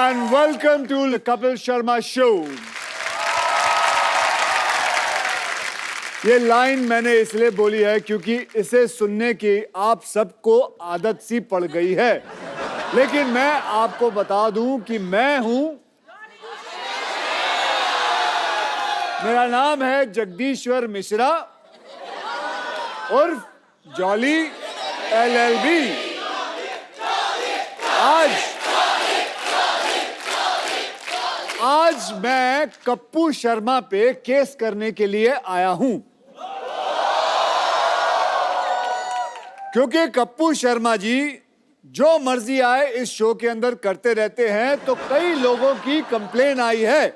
and welcome to the Kapil Sharma Show. ये line मैंने इसलिए बोली है क्योंकि इसे सुनने की आप सबको आदत सी पड़ गई है, लेकिन मैं आपको बता दूं कि मैं हूं, मेरा नाम है जगदीश्वर मिश्रा उर्फ जॉली LLB। आज मैं कप्पू शर्मा पे केस करने के लिए आया हूं, क्योंकि कप्पू शर्मा जी जो मर्जी आए इस शो के अंदर करते रहते हैं, तो कई लोगों की कंप्लेन आई है।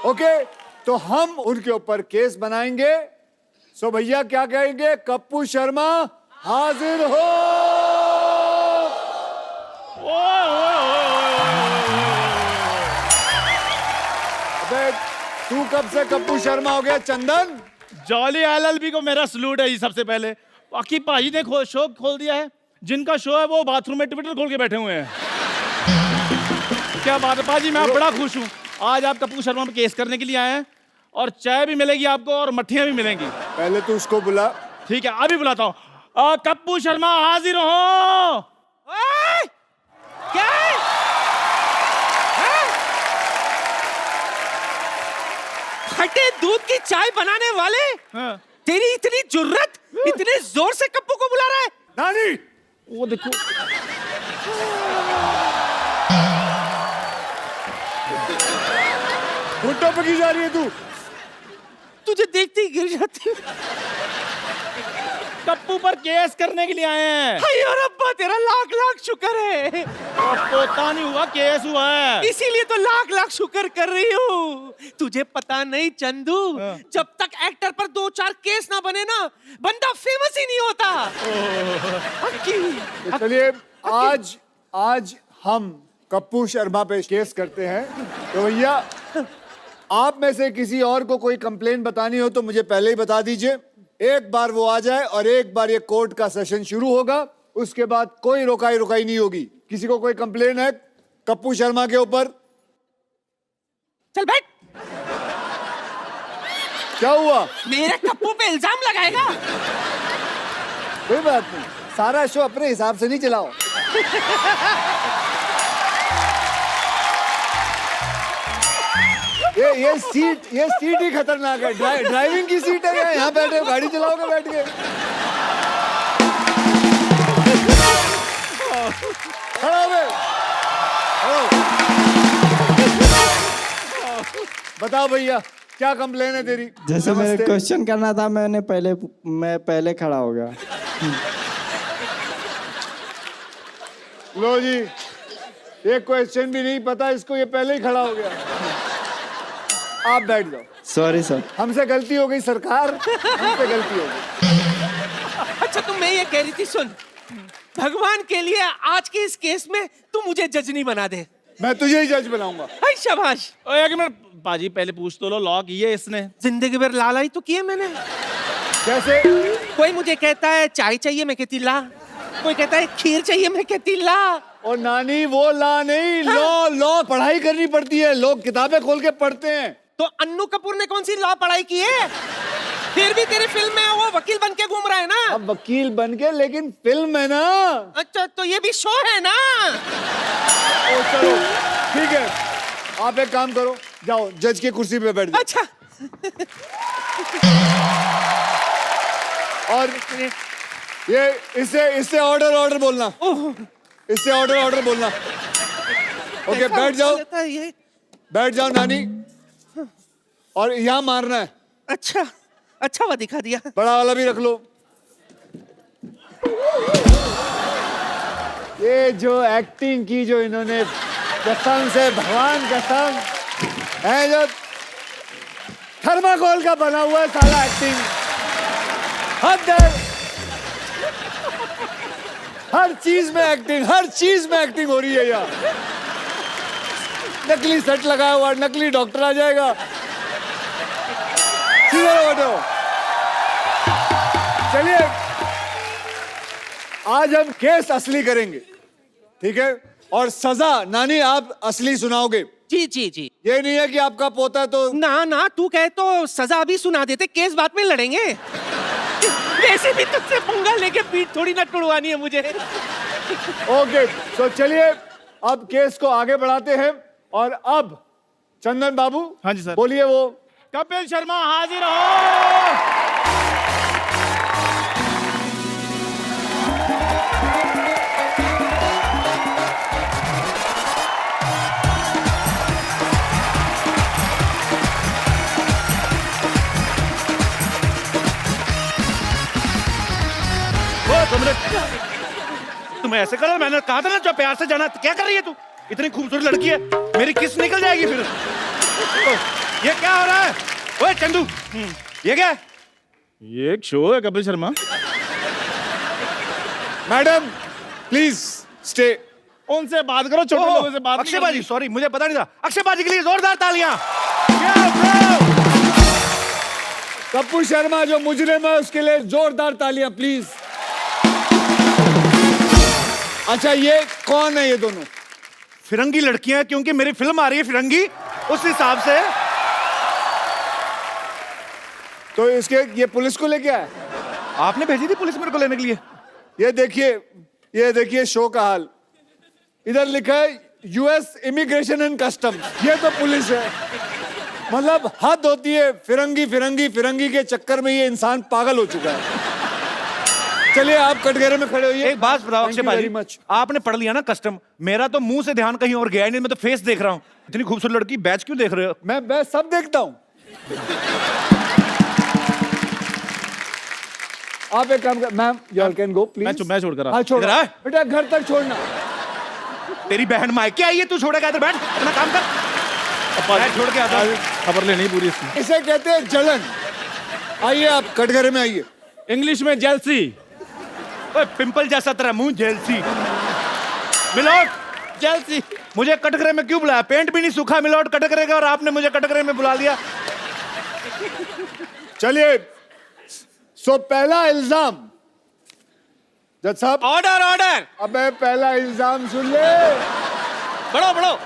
ओके, तो हम उनके ऊपर केस बनाएंगे। सो भैया क्या कहेंगे? कप्पू शर्मा हाजिर हो। अबे तू कब से कप्पू शर्मा हो गया चंदन? जॉली LLB को मेरा सलूट है जी। सबसे पहले बाकी पाजी ने शो खोल दिया है। जिनका शो है वो बाथरूम में ट्विटर खोल के बैठे हुए हैं। क्या बात है पाजी, मैं बड़ा खुश हूँ। आज आप कप्पू शर्मा पे केस करने के लिए आए हैं और चाय भी मिलेगी आपको और मट्ठियां भी मिलेंगी। पहले तू उसको बुला। ठीक है, अभी बुलाता हूँ। कप्पू शर्मा हाजिर हो। क्या? खट्टे दूध की चाय बनाने वाले, हाँ। तेरी इतनी जुर्रत, इतने जोर से कप्पू को बुला रहा है? नानी, वो देखो, घुटनों पे की जा रही है तू? तुझे देखते ही गिर जाती हूँ। कप्पू पर केस करने के लिए आए हैं। अयो रब्बा, तेरा लाख लाख शुक्र है। पोता नहीं हुआ, केस हुआ है। इसीलिए तो लाख लाख शुक्र कर रही हूँ। तुझे पता नहीं चंदू, जब तक एक्टर पर 2-4 केस ना बने ना, बंदा फेमस ही नहीं होता। तो चलिए आज हम कप्पू शर्मा पे केस करते हैं। तो भैया आप में से किसी और को कोई कंप्लेन बतानी हो तो मुझे पहले ही बता दीजिए। एक बार वो आ जाए और एक बार ये कोर्ट का सेशन शुरू होगा, उसके बाद कोई रोकाई नहीं होगी। किसी को कोई कंप्लेन है कप्पू शर्मा के ऊपर? चल बैठ। क्या हुआ? मेरे कप्पू पे इल्जाम लगाएगा? कोई बात नहीं, सारा शो अपने हिसाब से नहीं चलाओ। ये सीट ही खतरनाक है। ड्राइविंग की सीट है, यहाँ बैठे गाड़ी चलाओगे बैठ के? खड़ा हो गए। बताओ भैया क्या कंप्लेन है तेरी? जैसे मेरे क्वेश्चन करना था, मैं पहले खड़ा हो गया। लो जी, ये क्वेश्चन भी नहीं पता इसको, ये पहले ही खड़ा हो गया। आप बैठ जाओ। Sorry sir. हमसे गलती हो गई सरकार, हमसे गलती हो गई। अच्छा, तो मैं ये कह रही थी, सुन, भगवान के लिए आज के इस केस में तू मुझे जज नहीं बना दे। मैं तुझे ही जज बनाऊंगा। शाबाश। एक मिनट पाजी, पहले पूछ तो लो, लॉ की है इसने? जिंदगी भर लालाई तो किए मैंने। कैसे? कोई मुझे कहता है चाय चाहिए, मैं कहती ला। कोई कहता है खीर चाहिए, मैं कहती ला। और नानी वो ला नहीं, लॉ पढ़ाई करनी पड़ती है। लोग किताबें खोल के पढ़ते हैं। तो अन्नू कपूर ने कौन सी लॉ पढ़ाई की है? फिर भी तेरी फिल्म में वो वकील बन के घूम रहा है ना। अब वकील बन के, लेकिन फिल्म है ना। अच्छा, तो ये भी शो है ना। ओ चलो ठीक है, आप एक काम करो, जाओ जज की कुर्सी पे बैठ जाओ। अच्छा। और ये इससे ऑर्डर बोलना। इससे ऑर्डर बोलना। ओके, बैठ जाओ। बैठ जाओ नानी, और यहाँ मारना है। अच्छा वो दिखा दिया। बड़ा वाला भी रख लो। ये जो एक्टिंग की जो इन्होंने, कसम से भगवान कसम है, जो थर्माकोल का बना हुआ है साला एक्टिंग। हद है, हर चीज में एक्टिंग हो रही है यार। नकली सेट लगाया हुआ, नकली डॉक्टर आ जाएगा। चलिए आज हम केस असली करेंगे, ठीक है? और सजा नानी आप असली सुनाओगे। जी जी जी। ये नहीं है कि आपका पोता है तो ना ना, तू कहे तो सजा भी सुना देते, केस बाद में लड़ेंगे। वैसे भी तुझसे पंगा लेके पीठ थोड़ी ना टुड़वानी है मुझे। ओके। तो चलिए अब केस को आगे बढ़ाते हैं और अब चंदन बाबू, हाँ जी सर। बोलिए वो। कपिल शर्मा हाजिर हो। तुम ऐसे करो, मैंने कहा था ना जो प्यार से जाना। क्या कर रही है तू? इतनी खूबसूरत लड़की है, मेरी किस निकल जाएगी फिर। ये क्या हो रहा है? ओए चंदू, ये क्या है? ये एक शो है Kapil Sharma. Madam please stay. उनसे बात करो, छोटे लोगों से बात। अक्षय बाजी, सॉरी मुझे पता नहीं था। अक्षय बाजी के लिए जोरदार तालियां। कपूर शर्मा जो मुजरिम है उसके लिए जोरदार तालियां प्लीज। अच्छा ये कौन है ये दोनों? फिरंगी लड़कियां, क्योंकि मेरी फिल्म आ रही है फिरंगी, उस हिसाब से। तो इसके ये पुलिस को लेके आए? आपने भेजी थी पुलिस मेरे को लेने के लिए? ये देखिए शो का हाल। इधर लिखा है यूएस इमिग्रेशन एंड कस्टम्स, ये तो पुलिस है। मतलब हद होती है। फिरंगी फिरंगी फिरंगी के चक्कर में ये इंसान पागल हो चुका है। चलिए आप कटघरे में खड़े होइए। एक बात बताओ अक्षय वेरी बाजी, मच। आपने पढ़ लिया ना कस्टम, मेरा तो मुंह से ध्यान कहीं और गया नहीं, मैं तो फेस देख रहा हूँ। इतनी खूबसूरत लड़की, बैच क्यों देख रहे हो? मैं सब देखता हूँ। आप एक काम कर, ma'am you can go please. मैं छोड़कर आ। हाँ छोड़ इधर आ। बेटा, घर तक छोड़ना। तेरी बहन मायके आई है, तू छोड़ेगा? इधर बैठ, अपना काम कर। मैं छोड़ के आता हूँ। खबर लेनी पूरी इसकी। इसे कहते हैं जलन। आइए आप कटघरे में आइए। इंग्लिश में जेलसी। ओए, पिंपल जैसा तेरा मुंह, जेलसी। मिलोट, जेलसी। मुझे कटघरे में क्यों बुलाया? पेंट भी नहीं सूखा मिलोट कटघरे का, और आपने मुझे कटघरे में बुला लिया। चलिए सो पहला इल्जाम जज साहब। Order order. अबे पहला इल्जाम सुन ले। बढ़ो बढ़ो।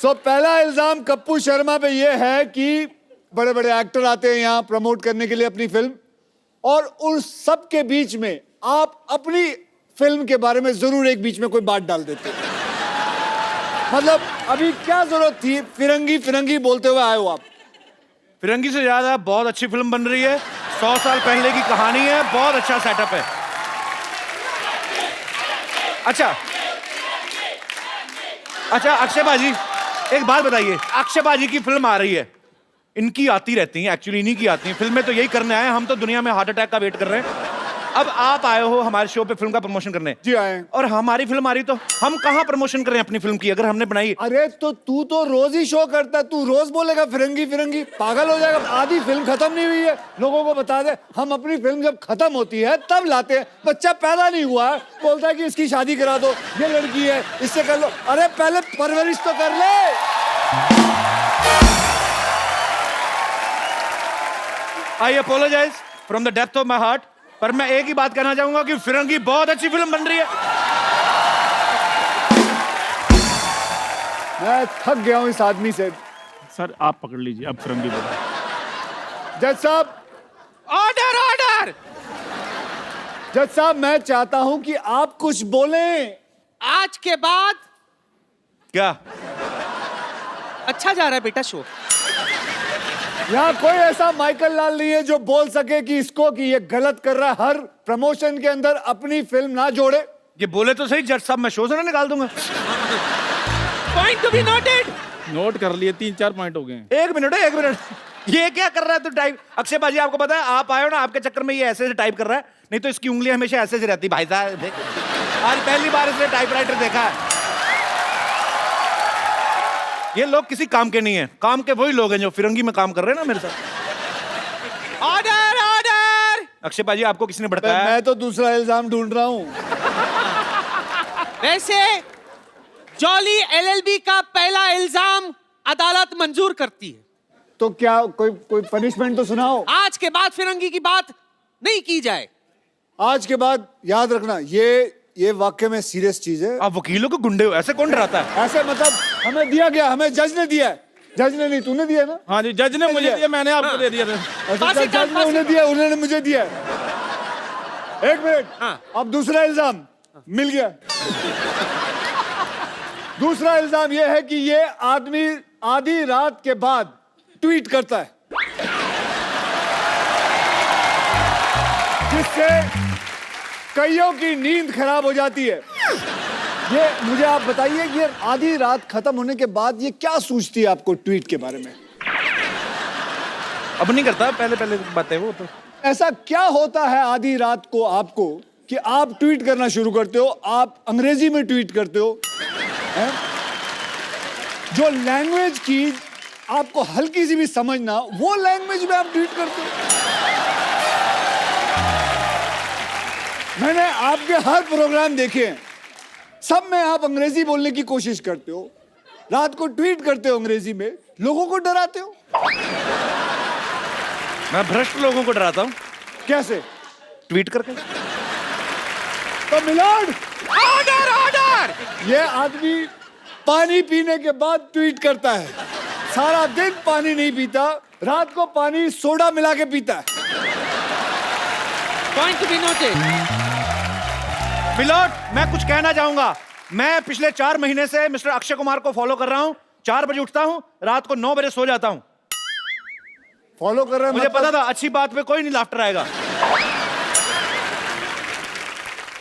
सो पहला इल्जाम कप्पू शर्मा पे ये है कि बड़े बड़े एक्टर आते हैं यहाँ प्रमोट करने के लिए अपनी फिल्म, और उन सब के बीच में आप अपनी फिल्म के बारे में जरूर एक बीच में कोई बात डाल देते हैं। मतलब अभी क्या जरूरत थी फिरंगी फिरंगी बोलते हुए आए हो आप? फिरंगी से ज्यादा बहुत अच्छी फिल्म बन रही है, 100 साल पहले की कहानी है, बहुत अच्छा सेटअप है। अच्छा अक्षय बाजी, एक बात बताइए, अक्षय बाजी की फिल्म आ रही है, इनकी आती रहती हैं, एक्चुअली इन्हीं की आती हैं फिल्में, तो यही करने आए हैं। हम तो दुनिया में हार्ट अटैक का वेट कर रहे हैं। अब आप आए हो हमारे शो पे फिल्म का प्रमोशन करने। जी आए हैं। और हमारी फिल्म आ रही, तो हम कहाँ प्रमोशन करें अपनी फिल्म की, अगर हमने बनाई? अरे तो तू तो रोज ही शो करता है, तू रोज बोलेगा फिरंगी फिरंगी, पागल हो जाएगा। आधी फिल्म खत्म नहीं हुई है, लोगों को बता दे। हम अपनी फिल्म जब खत्म होती है तब लाते हैं। बच्चा पैदा नहीं हुआ है, बोलता है कि इसकी शादी करा दो, ये लड़की है इससे कर लो। अरे पहले परवरिश तो कर ले। I apologise from the depth of my heart, पर मैं एक ही बात कहना चाहूंगा कि फिरंगी बहुत अच्छी फिल्म बन रही है। मैं थक गया हूं इस आदमी से। सर आप पकड़ लीजिए, अब फिरंगी बोलो। जज साहब, ऑर्डर ऑर्डर। जज साहब मैं चाहता हूं कि आप कुछ बोलें। आज के बाद क्या? अच्छा जा रहा है बेटा शो। यहाँ कोई ऐसा माइकल लाल नहीं है जो बोल सके कि इसको कि ये गलत कर रहा है, हर प्रमोशन के अंदर अपनी फिल्म ना जोड़े। ये बोले तो सही जज साहब, मैं शो से ना निकाल दूंगा। Point to be noted. Note कर लिए, 3-4 पॉइंट हो गए हैं। एक मिनट है, एक मिनट। ये क्या कर रहा है तू टाइप? अक्षय बाजी आपको पता है, आप आए हो ना, आपके चक्कर में ये ऐसे से टाइप कर रहा है, नहीं तो इसकी उंगली हमेशा ऐसे से रहती। भाई साहब आज पहली बार इसने टाइपराइटर देखा है। ये लोग किसी काम के नहीं है, काम के वही लोग हैं जो फिरंगी में काम कर रहे हैं ना मेरे साथ। Order order. अक्षय बाजी आपको किसने भड़काया? मैं तो दूसरा इल्जाम ढूंढ रहा हूं। वैसे जॉली एलएलबी का पहला इल्जाम अदालत मंजूर करती है। तो क्या कोई पनिशमेंट तो सुनाओ। आज के बाद फिरंगी की बात नहीं की जाए। आज के बाद याद रखना, ये ये वाकई में सीरियस चीज है। आप वकीलों को गुंडे हो, ऐसे कौन डराता है? ऐसे मतलब हमें दिया गया, हमें जज ने दिया है। जज ने नहीं, तूने दिया ना? हाँ जी, जज ने मुझे दिया, मैंने आपको दे दिया था। अच्छा, जज ने उन्हें दिया, उन्होंने मुझे दिया। एक मिनट, अब दूसरा इल्जाम मिल गया। दूसरा इल्जाम यह है कि ये आदमी आधी रात के बाद ट्वीट करता है, जिससे कईयों की नींद खराब हो जाती है। ये मुझे आप बताइए, ये आधी रात खत्म होने के बाद ये क्या सूझती है आपको ट्वीट के बारे में? अब नहीं करता, पहले पहले बात है वो तो। ऐसा क्या होता है आधी रात को आपको कि आप ट्वीट करना शुरू करते हो? आप अंग्रेजी में ट्वीट करते हो, हैं? जो लैंग्वेज की आपको हल्की सी भी समझ ना, वो लैंग्वेज में आप ट्वीट करते हो। मैंने आपके हर प्रोग्राम देखे हैं, सब में आप अंग्रेजी बोलने की कोशिश करते हो, रात को ट्वीट करते हो अंग्रेजी में, लोगों को डराते हो। मैं भ्रष्ट लोगों को डराता हूँ। कैसे? ट्वीट करके। तो मिलोड, ऑर्डर ऑर्डर। ये आदमी पानी पीने के बाद ट्वीट करता है, सारा दिन पानी नहीं पीता, रात को पानी सोडा मिला के पीता है। Point to be noted. Milord, मैं कुछ कहना चाहूंगा। मैं पिछले 4 महीने से मिस्टर अक्षय कुमार को फॉलो कर रहा हूँ। 4 बजे उठता हूँ, रात को 9 बजे सो जाता हूँ। फॉलो कर रहे हैं मुझे मतलब? पता था अच्छी बात पे कोई नहीं लाफ्टर आएगा।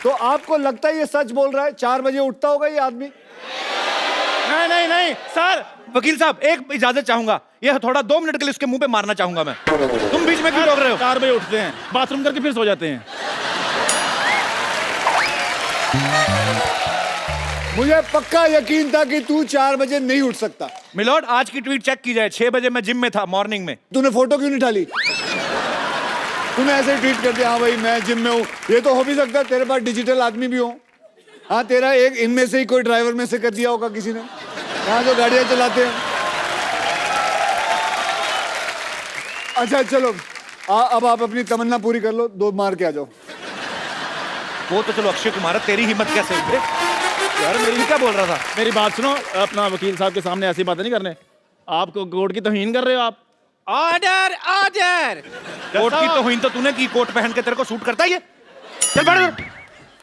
तो आपको लगता है ये सच बोल रहा है? 4 बजे उठता होगा ये आदमी? नहीं नहीं नहीं सर, वकील साहब एक इजाजत चाहूंगा। ये थोड़ा 2 मिनट के लिए उसके मुंह पे मारना चाहूंगा मैं। तुम बीच में क्यों रोक रहे हो? 4 बजे उठते हैं, बाथरूम करके फिर सो जाते हैं। मुझे पक्का यकीन था कि तू 4 बजे नहीं उठ सकता। मिलोड, आज की ट्वीट चेक की जाए। 6 बजे मैं जिम में था मॉर्निंग में। तूने फोटो क्यों नहीं डाली? तूने ऐसे ही ट्वीट कर दिया, हाँ भाई मैं जिम में हूँ। ये तो हो भी सकता है तेरे पास डिजिटल आदमी भी हो। हाँ, तेरा एक इनमें से ही कोई ड्राइवर में से कर दिया होगा किसी ने, यहाँ जो गाड़ियां चलाते हैं। अच्छा चलो, अब आप अपनी तमन्ना पूरी कर लो, 2 मार के आ जाओ। वो तो चलो अक्षय कुमार है, तेरी हिम्मत कैसे हुई? यार मेरी क्या बोल रहा था? मेरी बात सुनो, अपना वकील साहब के सामने ऐसी बातें नहीं करने। आपको कोर्ट की तौहीन कर रहे हो आप। Order order. कोर्ट की तौहीन तो तूने की, कोट पहन के तेरे को सूट करता है ये? चल बढ़।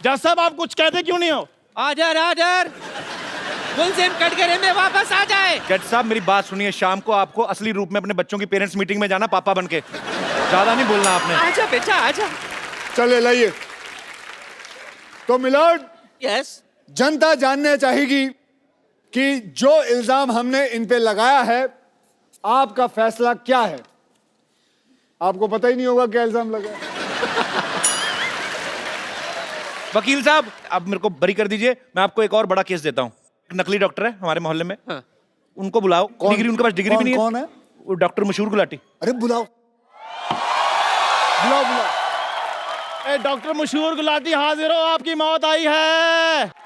जज साहब, आप कुछ कहते क्यों नहीं हो? Order order. मुलजिम कटघरे में वापस आ जाए। जज साहब मेरी बात सुनिए, शाम को आपको असली रूप में अपने बच्चों की पेरेंट्स मीटिंग में जाना, पापा बन के। ज्यादा नहीं बोलना आपने। आजा बेटा आजा। चले लाइए। तो मिलोड, यस। जनता जानना चाहेगी कि जो इल्जाम हमने इन पे लगाया है, आपका फैसला क्या है? आपको पता ही नहीं होगा क्या इल्जाम लगा है। वकील साहब आप मेरे को बरी कर दीजिए। मैं आपको एक और बड़ा केस देता हूँ। नकली डॉक्टर है हमारे मोहल्ले में। हाँ। उनको बुलाओ। डिग्री उनके पास डिग्री भी नहीं है। कौन है? वो डॉक्टर मशहूर गुलाटी। अरे बुलाओ बुलाओ बुलाओ। डॉक्टर मशहूर गुलाटी हाजिर हो, आपकी मौत आई है।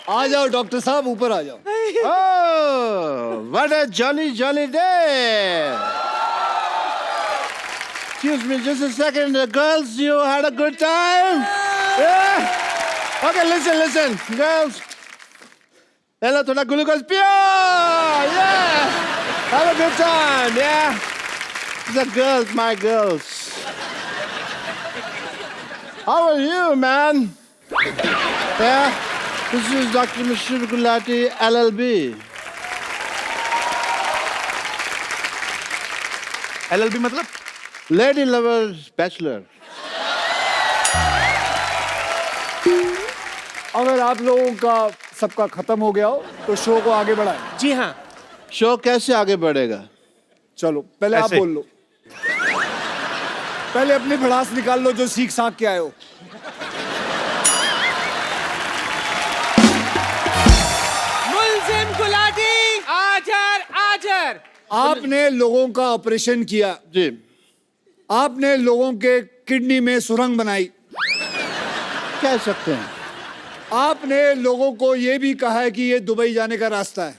आ जाओ डॉक्टर साहब, ऊपर आ जाओ। Oh, what a jolly, jolly day! Excuse me, just a second. Girls, you had a good time? Yeah? Okay, listen, girls. Hello, thoda glucose pure! Yeah! Have a good time, yeah? The girls, my girls. How are you, man? Yeah? This is Dr. Mashur Gulati, LLB. LLB मतलब? Lady Lovers Bachelor. अगर आप लोगों का सबका खत्म हो गया हो तो शो को आगे बढ़ाएं। जी हाँ। शो कैसे आगे बढ़ेगा? चलो पहले आप ऐसे। बोल लो। पहले अपनी भड़ास निकाल लो जो सीख साख के आए हो। आपने लोगों का ऑपरेशन किया, जी आपने लोगों के किडनी में सुरंग बनाई, कह सकते हैं। आपने लोगों को यह भी कहा है कि ये दुबई जाने का रास्ता है।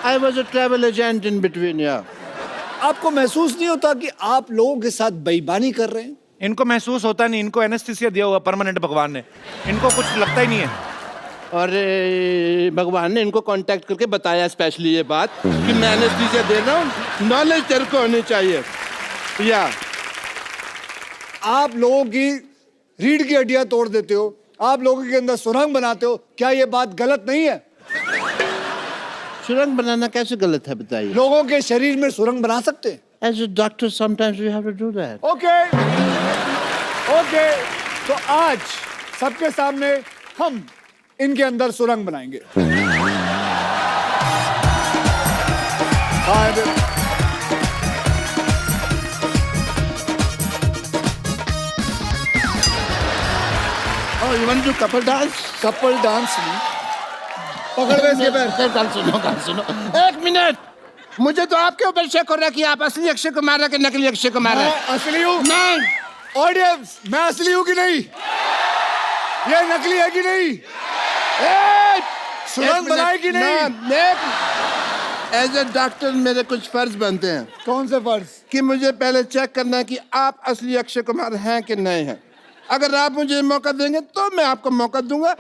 I was a travel agent in between, या आपको महसूस नहीं होता कि आप लोगों के साथ बेईमानी कर रहे हैं? इनको महसूस होता नहीं, इनको एनेस्थीसिया दिया हुआ परमानेंट भगवान ने, इनको कुछ लगता ही नहीं है। और भगवान ने इनको कांटेक्ट करके बताया स्पेशली ये बात कि मैं एनेस्थीसिया दे रहा हूँ, नॉलेज तेरे को होनी चाहिए। या आप लोगों की रीढ़ की हड्डियां तोड़ देते हो, आप लोगों के अंदर सुरंग बनाते हो, क्या ये बात गलत नहीं है? सुरंग बनाना कैसे गलत है बताइए? लोगों के शरीर में सुरंग बना सकते हैं। As a doctor sometimes we have to do that. Okay okay, तो आज सबके सामने हम इनके अंदर सुरंग बनाएंगे। Oh you want to couple dance? Couple dance नहीं, पकड़ में इसके पैर। गाल सुनो। एक मिनट, मुझे तो आपके ऊपर शक हो रहा है कि आप असली अक्षय कुमार है कि नकली अक्षय कुमार है। मैं असली हूँ। नहीं, ऑडियंस, मैं असली हूँ कि नहीं? ये नकली है कि नहीं? सुरंग बनाए कि नहीं? एज ए डॉक्टर मेरे कुछ फर्ज बनते हैं कौन से फर्ज? कि मुझे पहले चेक करना है कि आप असली अक्षय कुमार हैं कि नहीं हैं। अगर आप मुझे मौका देंगे तो मैं आपको मौका दूंगा,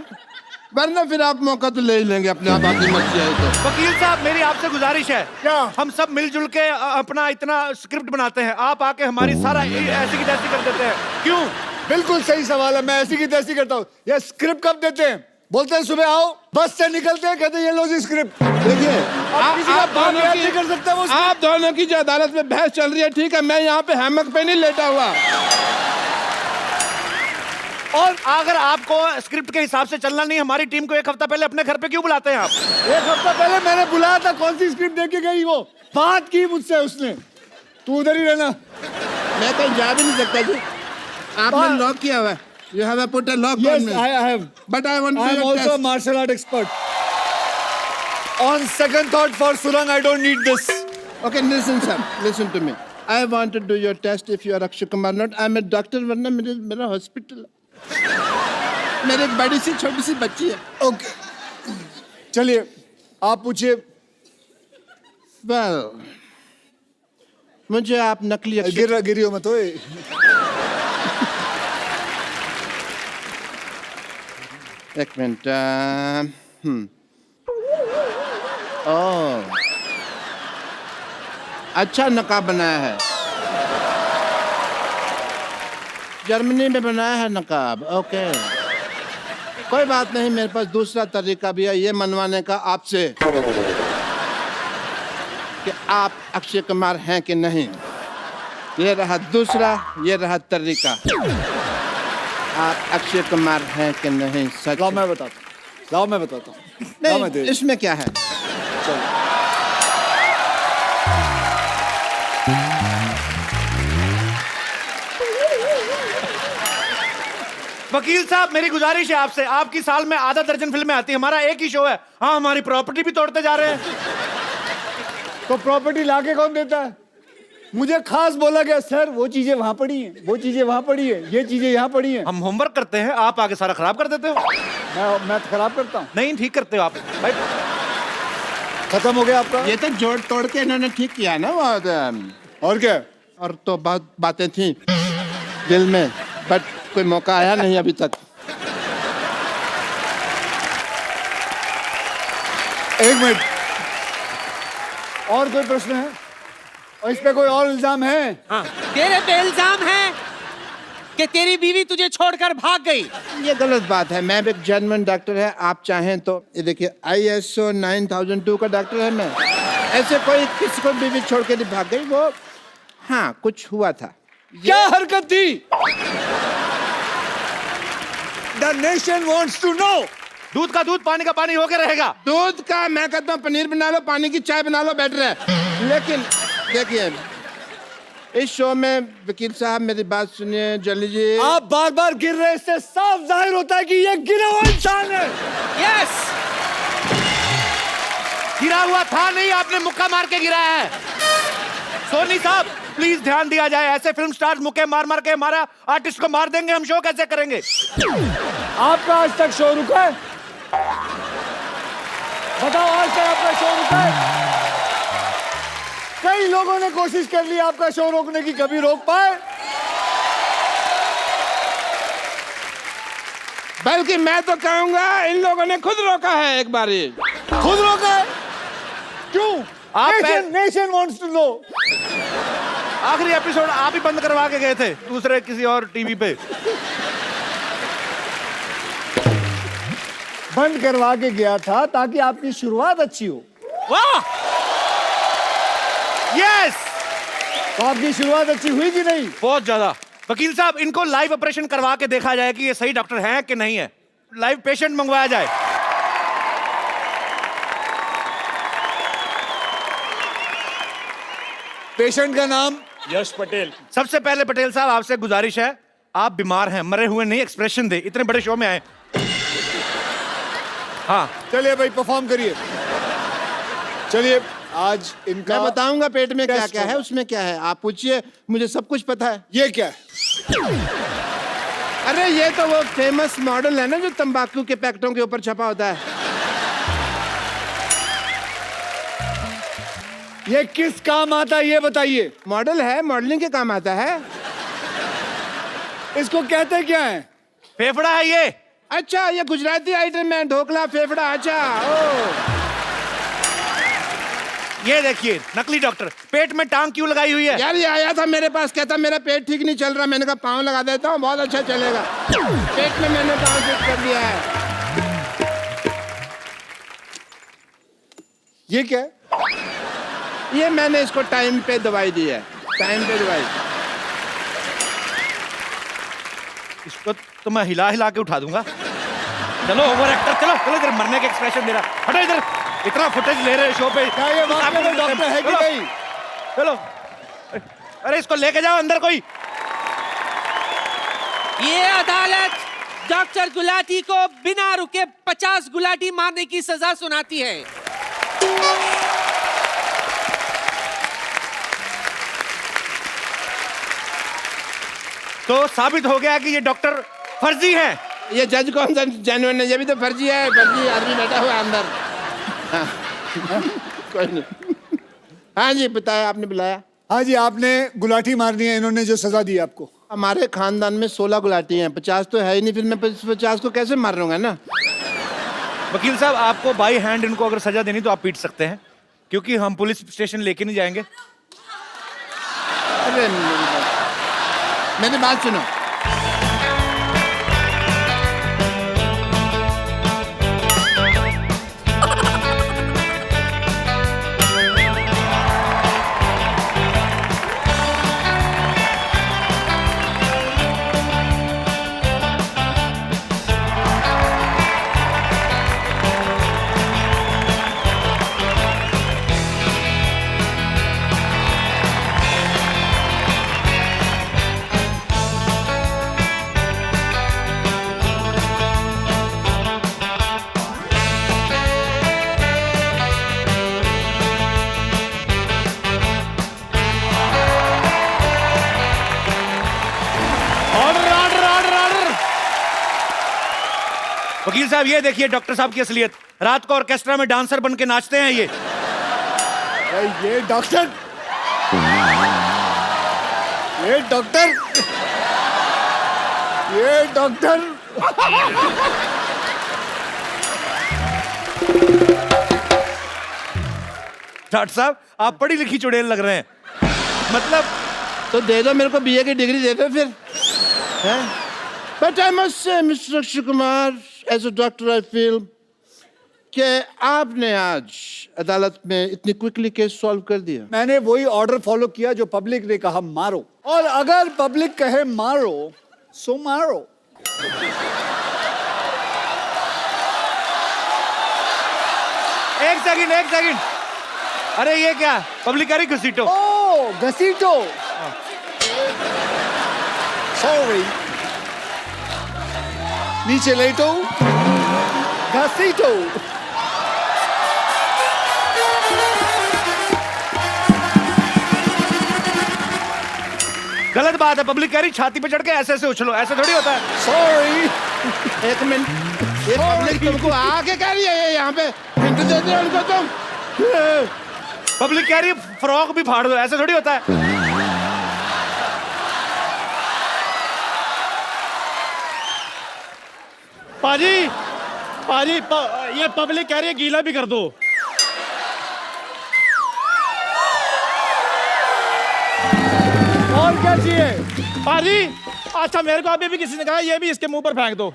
वरना फिर आप मौका तो ले ही लेंगे अपने आप, आपकी मर्जी है तो। वकील साहब, मेरी आपसे गुजारिश है, क्या? हम सब मिलजुल के अपना इतना स्क्रिप्ट बनाते हैं, आप आके हमारी सारा ऐसी की तैसी कर देते हैं, क्यों? बिल्कुल सही सवाल है। मैं ऐसी की तैसी करता हूँ। ये स्क्रिप्ट कब देते हैं? बोलते हैं सुबह आओ, बस से निकलते हैं, कहते हैं ये लो जी स्क्रिप्ट। देखिए किसी का बाप याद नहीं कर सकता वो script। आप दोनों की जो अदालत में बहस चल रही है, ठीक है, मैं यहाँ पे हैमक पे नहीं लेटा हुआ। और अगर आपको स्क्रिप्ट के हिसाब से चलना नहीं, हमारी टीम को एक हफ्ता पहले अपने घर पे क्यों बुलाते हैं आप? एक हफ्ता पहले मैंने बुलाया था, कौन सी स्क्रिप्ट देके गई? वो बात की मुझसे उसने, तू उधर ही रहना। मैं कहीं जा भी नहीं सकता जी, आपने लॉक किया हुआ है। You have put a lock on Yes, me. I have. But I want to I am do your also a test. martial art expert. On second thought, for Surang, I don't need this. Okay, listen, sir. Listen to me. I want to do your test if you are Akshay Kumar not. I'm a doctor, वरना मेरा hospital है। मेरी एक बड़ी सी छोटी सी बच्ची है। Okay. चलिए, आप पूछिए। Well, मुझे आप नकली अक्षय गिरियो मत ओए। एक मिनट। ओह, अच्छा नकाब बनाया है, जर्मनी में बनाया है नकाब। ओके, कोई बात नहीं, मेरे पास दूसरा तरीका भी है ये मनवाने का आपसे कि आप अक्षय कुमार हैं कि नहीं। ये रहा दूसरा, ये रहा तरीका। आप अक्षय कुमार हैं कि नहीं? सच? लाओ मैं बताता हूँ। लाओ मैं बताता हूँ। लाओ मैं नहीं, दे- इसमें क्या है? वकील साहब, मेरी गुजारिश है आपसे, आपकी साल में आधा दर्जन फिल्में आती है, हमारा एक ही शो है। हाँ, हमारी प्रॉपर्टी भी तोड़ते जा रहे हैं। तो प्रॉपर्टी लाके कौन देता है? मुझे खास बोला गया, सर वो चीजें वहां पड़ी हैं, वो चीजें वहां पड़ी है, ये चीजें यहाँ पड़ी हैं। हम होमवर्क करते हैं, आप आगे सारा खराब कर देते हो। मैं तो खराब करता हूँ। नहीं, ठीक करते हो आप भाई। खत्म हो गया आपका? ये तो जोड़ तोड़ के इन्होंने ठीक किया ना वो और क्या? और तो बहुत बातें थी दिल में, बट कोई मौका आया नहीं अभी तक। एक मिनट, और कोई प्रश्न है? और इस पे कोई और इल्जाम है? तेरे पे इल्जाम है कि तेरी बीवी तुझे छोड़कर भाग गई। ये गलत बात है, मैं भी एक जेन्युइन डॉक्टर है। आप चाहें तो ये देखिए, ISO 9002 का डॉक्टर है मैं। ऐसे कोई किसी को बीवी छोड़ के नहीं भाग गई। वो हाँ, कुछ हुआ था। क्या हरकत थी? The nation wants to know. दूध का दूध, पानी का पानी होके रहेगा। दूध का मैं कहता हूँ पनीर बना लो, पानी की चाय बना लो, बेटर है। लेकिन देखिए, इस शो में वकील साहब मेरी बात सुनिए जल्दी जी। आप बार बार गिर रहे, इससे साफ जाहिर होता है कि ये गिरा हुआ इंसान है। यस, गिरा हुआ था नहीं, आपने मुक्का मार के गिराया है। सोनी साहब प्लीज ध्यान दिया जाए, ऐसे फिल्म स्टार्स मुक्के मार मार के हमारा आर्टिस्ट को मार देंगे, हम शो कैसे करेंगे? आपका आज तक शो रुका है? बताओ, आज तक आपका शो रुका है? कई लोगों ने कोशिश कर ली आपका शो रोकने की, कभी रोक पाए? बल्कि मैं तो कहूंगा इन लोगों ने खुद रोका है एक बारी। खुद रोका है? क्यों? आप नेशन वांट्स टू नो। आखिरी एपिसोड आप ही बंद करवा के गए थे दूसरे किसी और टीवी पे। बंद करवा के गया था ताकि आपकी शुरुआत अच्छी हो। वाह, यस, तो आपकी शुरुआत अच्छी हुई कि नहीं? बहुत ज्यादा। वकील साहब इनको लाइव ऑपरेशन करवा के देखा जाए कि ये सही डॉक्टर है कि नहीं है, लाइव पेशेंट मंगवाया जाए। पेशेंट का नाम? यश पटेल। सबसे पहले पटेल साहब आपसे गुजारिश है, आप बीमार हैं, मरे हुए नहीं, एक्सप्रेशन दे, इतने बड़े शो में आए। हाँ चलिए भाई, परफॉर्म करिए। चलिए, आज इनका मैं बताऊंगा पेट में क्या टेस्ट क्या है, होगा। उसमें क्या है, आप पूछिए, मुझे सब कुछ पता है। ये क्या है? अरे ये तो वो फेमस मॉडल है ना जो तंबाकू के पैकेटों के ऊपर छपा होता है। ये किस काम आता है ये बताइए। मॉडल है, मॉडलिंग के काम आता है। इसको कहते क्या है? फेफड़ा है ये। अच्छा, ये गुजराती आइटम है, ढोकला फेफड़ा। अच्छा, ओ ये देखिए नकली डॉक्टर पेट में टांग क्यों लगाई हुई है? यार ये आया था मेरे पास, कहता मेरा पेट ठीक नहीं चल रहा, मैंने कहा पाँव लगा देता हूँ, बहुत अच्छा चलेगा। पेट में मैंने पाँव फिट कर दिया है। ये क्या है? ये मैंने इसको टाइम पे दवाई दी है, टाइम पे दवाई। इसको तो मैं हिला हिला के उठा दूंगा। चलो ओवर एक्टर, चलो चलो, इधर मरने के एक्सप्रेशन दे रहा, हटो इधर, इतना फुटेज ले रहे शो पे। क्या ये वाकई में डॉक्टर है कि चलो, नहीं? चलो, अरे इसको लेके जाओ अंदर कोई। ये अदालत डॉक्टर गुलाटी को बिना रुके 50 गुलाटी मारने की सजा सुनाती है। तो साबित हो गया कि ये डॉक्टर फर्जी है। ये जज कौन सा जेन्युइन है? ये भी तो फर्जी है, फर्जी आदमी बैठा हुआ है अंदर। हाँ, कोई नहीं। हाँ जी, बताया, आपने बुलाया। हाँ जी, आपने गुलाटी मारनी है, इन्होंने जो सजा दी आपको। हमारे खानदान में 16 गुलाटी हैं, 50 तो है ही नहीं, फिर मैं 50 को कैसे मार लूंगा ना। वकील साहब आपको बाई हैंड इनको अगर सजा देनी तो आप पीट सकते हैं, क्योंकि हम पुलिस स्टेशन लेके नहीं जाएंगे। अरे मेरी बात सुनो, वकील साहब ये देखिए डॉक्टर साहब की असलियत, रात को ऑर्केस्ट्रा में डांसर बन के नाचते हैं ये। ये डॉक्टर, ये डॉक्टर, ये डॉक्टर। डॉक्टर साहब आप पढ़ी लिखी चुड़ैल लग रहे हैं, मतलब। तो दे दो मेरे को बीए की डिग्री, दे दो फिर। But I must say mister Akshay Kumar, as a doctor I feel कि आपने आज अदालत में इतनी क्विकली केस सॉल्व कर दिया। मैंने वही ऑर्डर फॉलो किया जो पब्लिक ने कहा मारो, और अगर पब्लिक कहे मारो सो मारो। एक सेकंड, अरे ये क्या पब्लिक करी घसीटो? ओ घसीटो, सॉरी, नीचे लेटो, घसीटो। गलत बात है, पब्लिक कह रही छाती पे चढ़ के ऐसे ऐसे उछलो, ऐसे थोड़ी होता है। सॉरी। एक मिनट, ये पब्लिक तुमको आके कह रही है ये यहाँ पे हिंट दे दिया उनको तुम। पब्लिक कह रही है फ्रॉक भी फाड़ दो, ऐसे थोड़ी होता है। पाजी, पाजी, ये पब्लिक कह रही है गीला भी कर दो। और क्या चाहिए? पाजी, अच्छा मेरे को अभी भी किसी ने कहा ये भी इसके मुंह पर फेंक दो।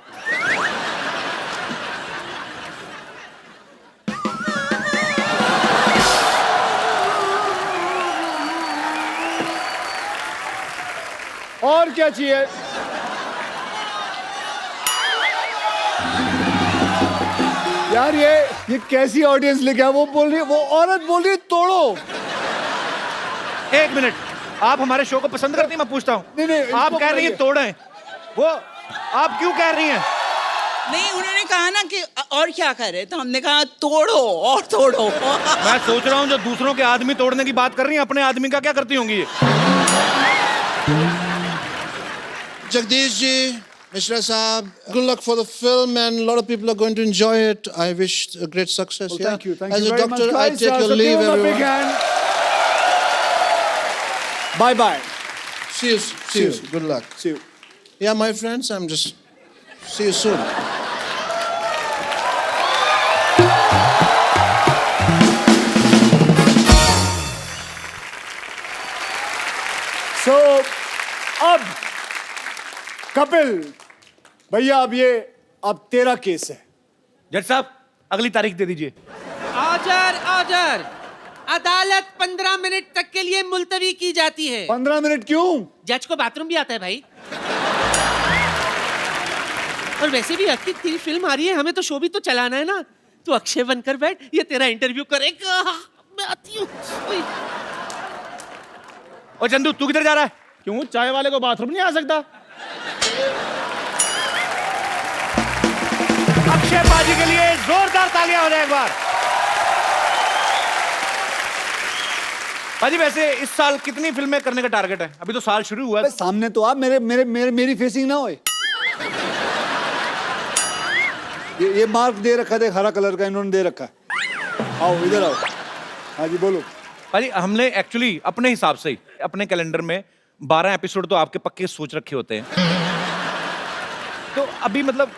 और क्या चाहिए? यार ये कैसी ऑडियंस लेके आया? वो बोल रही है, वो औरत बोल रही है तोड़ो। एक मिनट, आप हमारे शो को पसंद करती हैं? मैं पूछता हूँ। नहीं, नहीं, आप इसको कह रही हैं तोड़ें, वो आप क्यों कह रही हैं? नहीं, उन्होंने कहा ना कि और क्या करे, तो हमने कहा तोड़ो और तोड़ो। मैं सोच रहा हूँ जो दूसरों के आदमी तोड़ने की बात कर रही हैं, अपने आदमी का क्या करती होंगी ये? Jagdish ji, Mishra Saab, good luck for the film, and a lot of people are going to enjoy it. I wish a great success. Well, Yeah? thank you As a very doctor, much, I guys. take your So leave, give him a big everyone. hand. Bye bye. See you. Good luck. See you. Yeah, my friends, I'm just see you soon. So अब कपिल भैया, अब तेरा case है। जज साहब अगली तारीख दे दीजिए। Order order. अदालत 15 मिनट तक के लिए मुलतवी की जाती है। 15 मिनट क्यों? जज को बाथरूम भी आता है भाई। और वैसे भी अक्की, तेरी फिल्म आ रही है, हमें तो शो भी तो चलाना है ना। तू अक्षय बनकर बैठ, ये तेरा इंटरव्यू करेगा। मैं आती हूँ। ओए। और चंदू तू किधर जा रहा है? क्यों, चाय वाले को बाथरूम नहीं आ सकता? अक्षय पाजी के लिए जोरदार तालियां हो जाए एक बार। पाजी वैसे इस साल कितनी फिल्में करने का टारगेट है? अभी तो साल शुरू हुआ है। बस सामने तो आप मेरी फेसिंग ना होए। ये मार्क दे रखा था हरा कलर का, इन्होंने दे रखा है। आओ इधर आओ। हाँ जी बोलो। पाजी हमने एक्चुअली अपने हिसाब से ही अपने कैलेंडर में 12 एपिसोड तो आपके पक्के सोच रखे होते हैं। तो अभी मतलब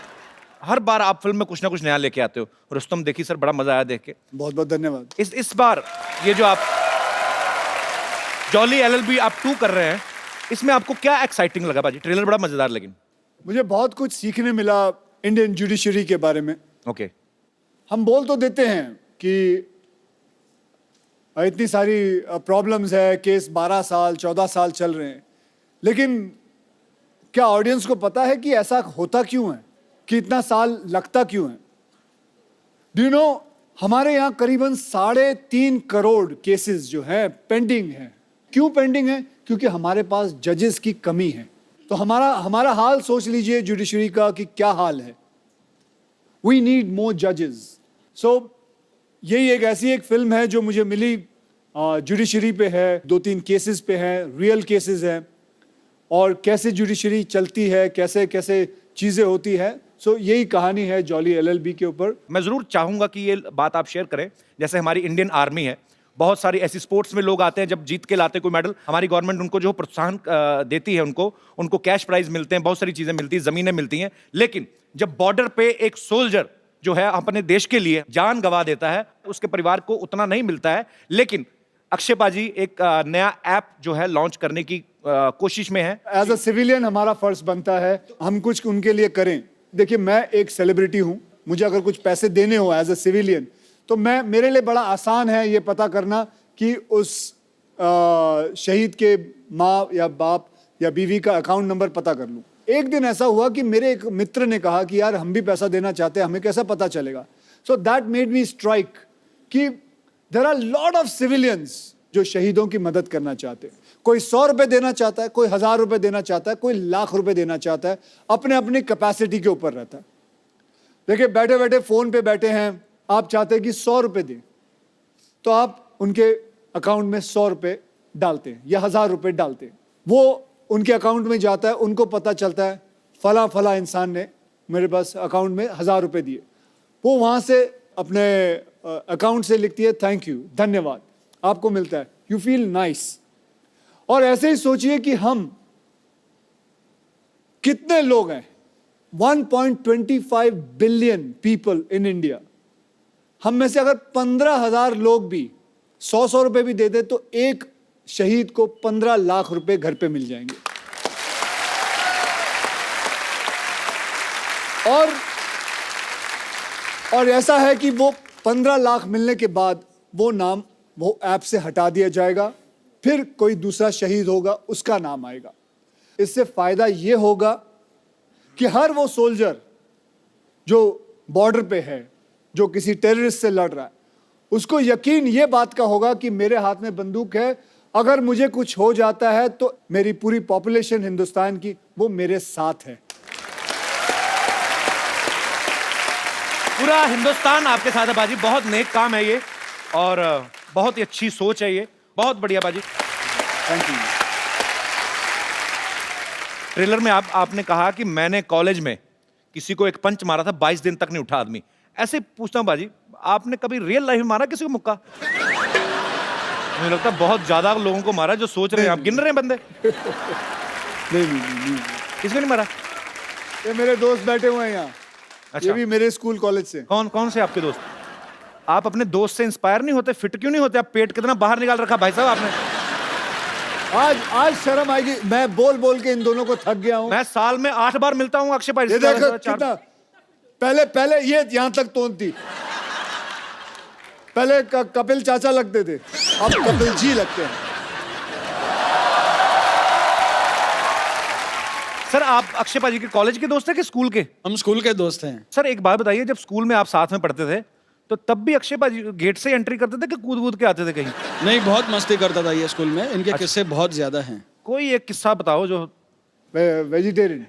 हर बार आप फिल्म में कुछ ना कुछ नया लेके आते हो। रुस्तम देखी सर, बड़ा मजा आया देख के। बहुत बहुत धन्यवाद। इस बार ये जो आप जॉली एलएलबी आप 2 कर रहे हैं, इसमें आपको क्या एक्साइटिंग लगा पाजी? ट्रेलर बड़ा मजेदार, लेकिन मुझे बहुत कुछ सीखने मिला इंडियन जुडिशरी के बारे में। ओके। हम बोल तो देते हैं कि इतनी सारी प्रॉब्लम्स है, केस 12 साल 14 साल चल रहे हैं, लेकिन क्या ऑडियंस को पता है कि ऐसा होता क्यों है, कि इतना साल लगता क्यों है? डू यू नो, हमारे यहाँ करीबन 3.5 करोड़ केसेस जो हैं पेंडिंग हैं। क्यों पेंडिंग है? क्योंकि हमारे पास जजेस की कमी है। तो हमारा हाल सोच लीजिए जुडिशरी का कि क्या हाल है। वी नीड मोर जजेस। सो यही एक फिल्म है जो मुझे मिली, जुडिशरी पे है, 2-3 केसेस पे है, रियल केसेस हैं, और कैसे जुडिशरी चलती है, कैसे कैसे चीजें होती है। सो यही कहानी है जॉली एलएलबी के ऊपर। मैं जरूर चाहूंगा कि ये बात आप शेयर करें। जैसे हमारी इंडियन आर्मी है, बहुत सारी ऐसी स्पोर्ट्स में लोग आते हैं, जब जीत के लाते कोई मेडल, हमारी गवर्नमेंट उनको जो प्रोत्साहन देती है, उनको कैश प्राइज मिलते हैं, बहुत सारी चीजें मिलती हैं, जमीनें मिलती हैं। लेकिन जब बॉर्डर पे एक सोल्जर जो है अपने देश के लिए जान गंवा देता है, उसके परिवार को उतना नहीं मिलता है। लेकिन अक्षय पाजी एक नया ऐप जो है लॉन्च करने की कोशिश में है। एज अ सिविलियन हमारा फर्ज बनता है हम कुछ उनके लिए करें। देखिए, मैं एक सेलिब्रिटी हूं, मुझे अगर कुछ पैसे देने हो एज अ सिविलियन, तो मेरे लिए बड़ा आसान है ये पता करना कि उस शहीद के माँ या बाप या बीवी का अकाउंट नंबर पता कर लूं। एक दिन ऐसा हुआ कि मेरे एक मित्र ने कहा कि यार हम भी पैसा देना चाहते हैं, हमें कैसा पता चलेगा? So that made me strike कि there are lot of civilians जो शहीदों की मदद करना चाहते हैं। कोई 100 रुपए देना चाहता है, कोई 1000 रुपए देना चाहता है, कोई लाख रुपए देना चाहता है, अपने अपनी कैपेसिटी के ऊपर रहता है। देखिए, बैठे बैठे फोन पे बैठे हैं, आप चाहते हैं कि 100 रुपए दें, तो आप उनके अकाउंट में 100 रुपए डालते हैं या 1000 रुपए डालते हैं। वो उनके अकाउंट में जाता है, उनको पता चलता है फला फला इंसान ने मेरे पास अकाउंट में 1000 रुपए दिए। वो वहां से अपने अकाउंट से लिखती है थैंक यू, धन्यवाद, आपको मिलता है, यू फील नाइस। और ऐसे ही सोचिए कि हम कितने लोग हैं, 1.25 बिलियन पीपल इन इंडिया। हम में से अगर 15,000 लोग भी 100 रुपए भी दे दे तो एक शहीद को 15 लाख रुपए घर पे मिल जाएंगे। और ऐसा है कि वो 15 लाख मिलने के बाद वो नाम वो ऐप से हटा दिया जाएगा, फिर कोई दूसरा शहीद होगा, उसका नाम आएगा। इससे फायदा ये होगा कि हर वो सोल्जर जो बॉर्डर पे है, जो किसी टेररिस्ट से लड़ रहा है, उसको यकीन ये बात का होगा कि मेरे हाथ में बंदूक है, अगर मुझे कुछ हो जाता है तो मेरी पूरी पॉपुलेशन हिंदुस्तान की वो मेरे साथ है। पूरा हिंदुस्तान आपके साथ है बाजी। बहुत नेक काम है ये और बहुत ही अच्छी सोच है ये, बहुत बढ़िया बाजी। Thank you. ट्रेलर में आपने कहा कि मैंने कॉलेज में किसी को एक पंच मारा था, 22 दिन तक नहीं उठा आदमी। ऐसे पूछता हूं बाजी, आपने कभी रियल लाइफ में मारा किसी को मुक्का? मुझे लगता है बहुत ज्यादा लोगों को मारा जो सोच रहे हैं। आप गिन रहे हैं बंदे? नहीं। किसको नहीं मारा? ये मेरे दोस्त बैठे हुए हैं यहाँ। अच्छा। ये भी मेरे स्कूल कॉलेज से। कौन से आपके दोस्त? आप अपने दोस्त से इंस्पायर नहीं होते? फिट क्यों नहीं होते? आप पेट कितना बाहर निकाल रखा भाई साहब आपने। आज शर्म आएगी, मैं बोल बोल के इन दोनों को थक गया हूँ। मैं साल में 8 बार मिलता हूँ अक्षय भाई। ये देखो कितना, पहले ये यहाँ तक तोन थी। पहले कपिल चाचा लगते थे, अब कपिल जी लगते हैं। सर आप अक्षय भाई के कॉलेज के दोस्त हैं कि स्कूल के? हम स्कूल के दोस्त हैं। सर एक बात बताइए, जब स्कूल में आप साथ में पढ़ते थे तो तब भी अक्षय भाई गेट से एंट्री करते थे कि कूद के आते थे कहीं? नहीं, बहुत मस्ती करता था ये स्कूल में। इनके किस्से बहुत ज्यादा हैं। कोई एक किस्सा बताओ जो वेजिटेरियन।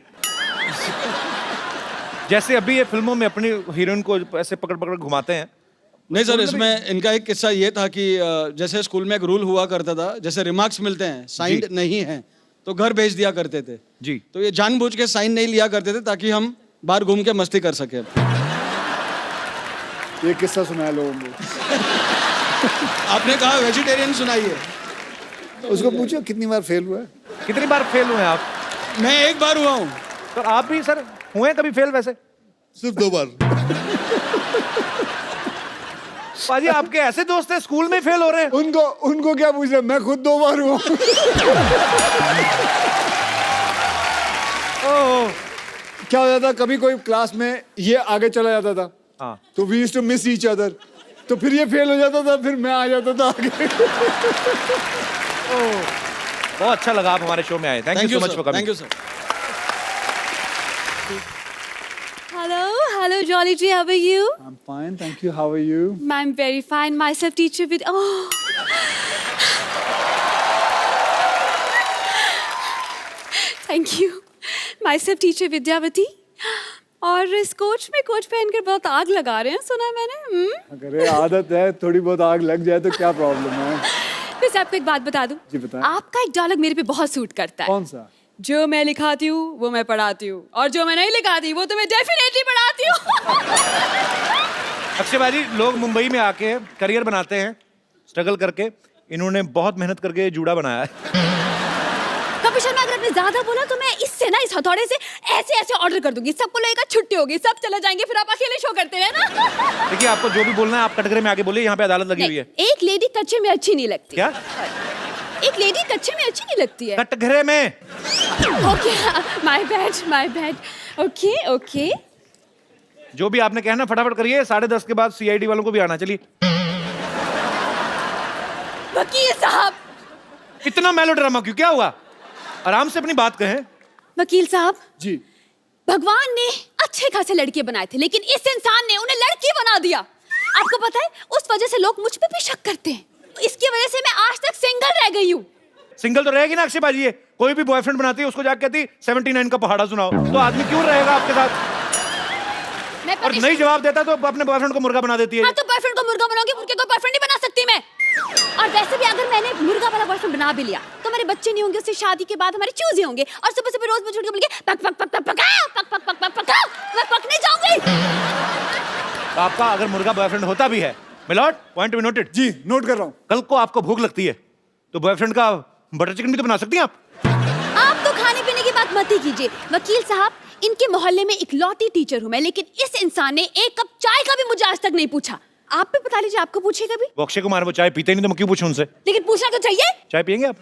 जैसे अभी ये फिल्मों में अपनी हीरोइन को ऐसे पकड़ घुमाते हैं। नहीं सर, इसमें इनका एक किस्सा ये था कि जैसे स्कूल में एक रूल हुआ करता था, जैसे रिमार्क्स मिलते हैं, साइंड नहीं है तो घर भेज दिया करते थे जी। तो ये जानबूझ के साइन नहीं लिया करते थे ताकि हम बाहर घूम के मस्ती कर सके। ये किस्सा सुनाया लोगों को। आपने कहा वेजिटेरियन सुनाइए। उसको पूछो कितनी बार फेल हुआ है। कितनी बार फेल हुए आप? मैं एक बार हुआ हूँ। तो आप भी सर हुए हैं कभी फेल? वैसे सिर्फ 2 बार। पाजी आपके ऐसे दोस्त हैं स्कूल में फेल हो रहे हैं? उनको क्या पूछ रहे, मैं खुद 2 बार हुआ हूँ। क्या हो जाता, कभी कोई क्लास में ये आगे चला जाता था, हाँ। तो we used to miss each other, तो फिर ये फेल हो जाता था, फिर मैं आ जाता था आगे। बहुत अच्छा लगा आप हमारे शो में आए। Thank you so much for coming. Thank you sir. Hello, Jolly G. How are you? I'm fine, thank you. How are you? I'm very fine. Myself, teacher with. Oh. Thank you. Myself, teacher Vidyavati. और इस coach में coach पहनकर बहुत आग लगा रहे हैं, सुना है मैंने। अरे आदत है, थोड़ी बहुत आग लग जाए तो क्या प्रॉब्लम है। वैसे आपको एक बात बता दूं। जी बताएं। आपका एक डायलॉग मेरे पे बहुत सूट करता है। कौन सा? जो मैं लिखाती हूँ वो मैं पढ़ाती हूँ, और जो मैं नहीं लिखाती वो तो मैं डेफिनेटली पढ़ाती हूँ। अक्षय भाई लोग मुंबई में आके करियर बनाते हैं स्ट्रगल करके। इन्होंने बहुत मेहनत करके जूड़ा बनाया है। कपिल शर्मा अगर आपने ज्यादा बोला तो मैं इससे ना, इस हथौड़े से ऐसे ऐसे ऑर्डर कर दूंगी, सबको लगेगा छुट्टी होगी, सब चले जाएंगे, फिर आप अकेले शो करते हैं ना। देखिए आपको जो भी बोलना है आप कटघरे में आके बोलिए, यहाँ पे अदालत लगी हुई है। एक लेडी कच्चे में अच्छी नहीं लगती। क्या? एक लेडी कच्चे में अच्छी नहीं लगती है। कटघरे में। Okay, my bad. ओके। जो भी आपने कहना फटाफट करिए, 10:30 के बाद CID वालों को भी आना। चलिए। वकील साहब। इतना मेलोड्रामा क्यों? क्या हुआ? आराम से अपनी बात कहें। वकील साहब जी। भगवान ने अच्छे खासे लड़के बनाए थे, लेकिन इस इंसान ने उन्हें लड़की बना दिया। आपको पता है, उस वजह से लोग मुझ पे भी शक करते हैं। इसकी वजह से मैं आज तक सिंगल रह गई हूँ। सिंगल तो रहेगी ना अक्षय बाजी। कोई भी बॉयफ्रेंड बनाती है उसको जाके कहती 79 का पहाड़ा सुनाओ, तो आदमी क्यों रहेगा आपके साथ? मैं और नहीं जवाब देता तो अपने बॉयफ्रेंड को मुर्गा बना देती है। हाँ, तो बॉयफ्रेंड को मुर्गा बनाऊंगी, मुर्गे को बॉयफ्रेंड नहीं बना सकती मैं। और वैसे भी अगर मैंने मुर्गा वाला बॉयफ्रेंड बना भी लिया तो हमारे बच्चे नहीं होंगे, उससे शादी के बाद हमारे चूजे होंगे और सुबह सुबह रोज मुझे उठ के बोलेंगे पक पक पक पक पकाओ, पक पक पक पक पकाओ, मैं पकने जाऊंगी। तो आपका अगर मुर्गा बॉयफ्रेंड होता भी है, मिलॉर्ड, पॉइंट बी नोटेड। जी नोट कर रहा हूँ। कल को आपको भूख लगती है तो बॉयफ्रेंड का बटर चिकन भी तो बना सकती हैं आप। आप तो खाने पीने की बात मत ही कीजिए वकील साहब। इनके मोहल्ले में इकलौती टीचर हूँ मैं, लेकिन इस इंसान ने एक कप चाय का भी मुझे आज तक नहीं पूछा। आप भी बता लीजिए, आपको पूछे कभी? वो अक्षय कुमार वो चाय पीते ही नहीं तो मैं क्यों पूछूं उनसे? लेकिन पूछना तो चाहिए। चाय पियेंगे आप?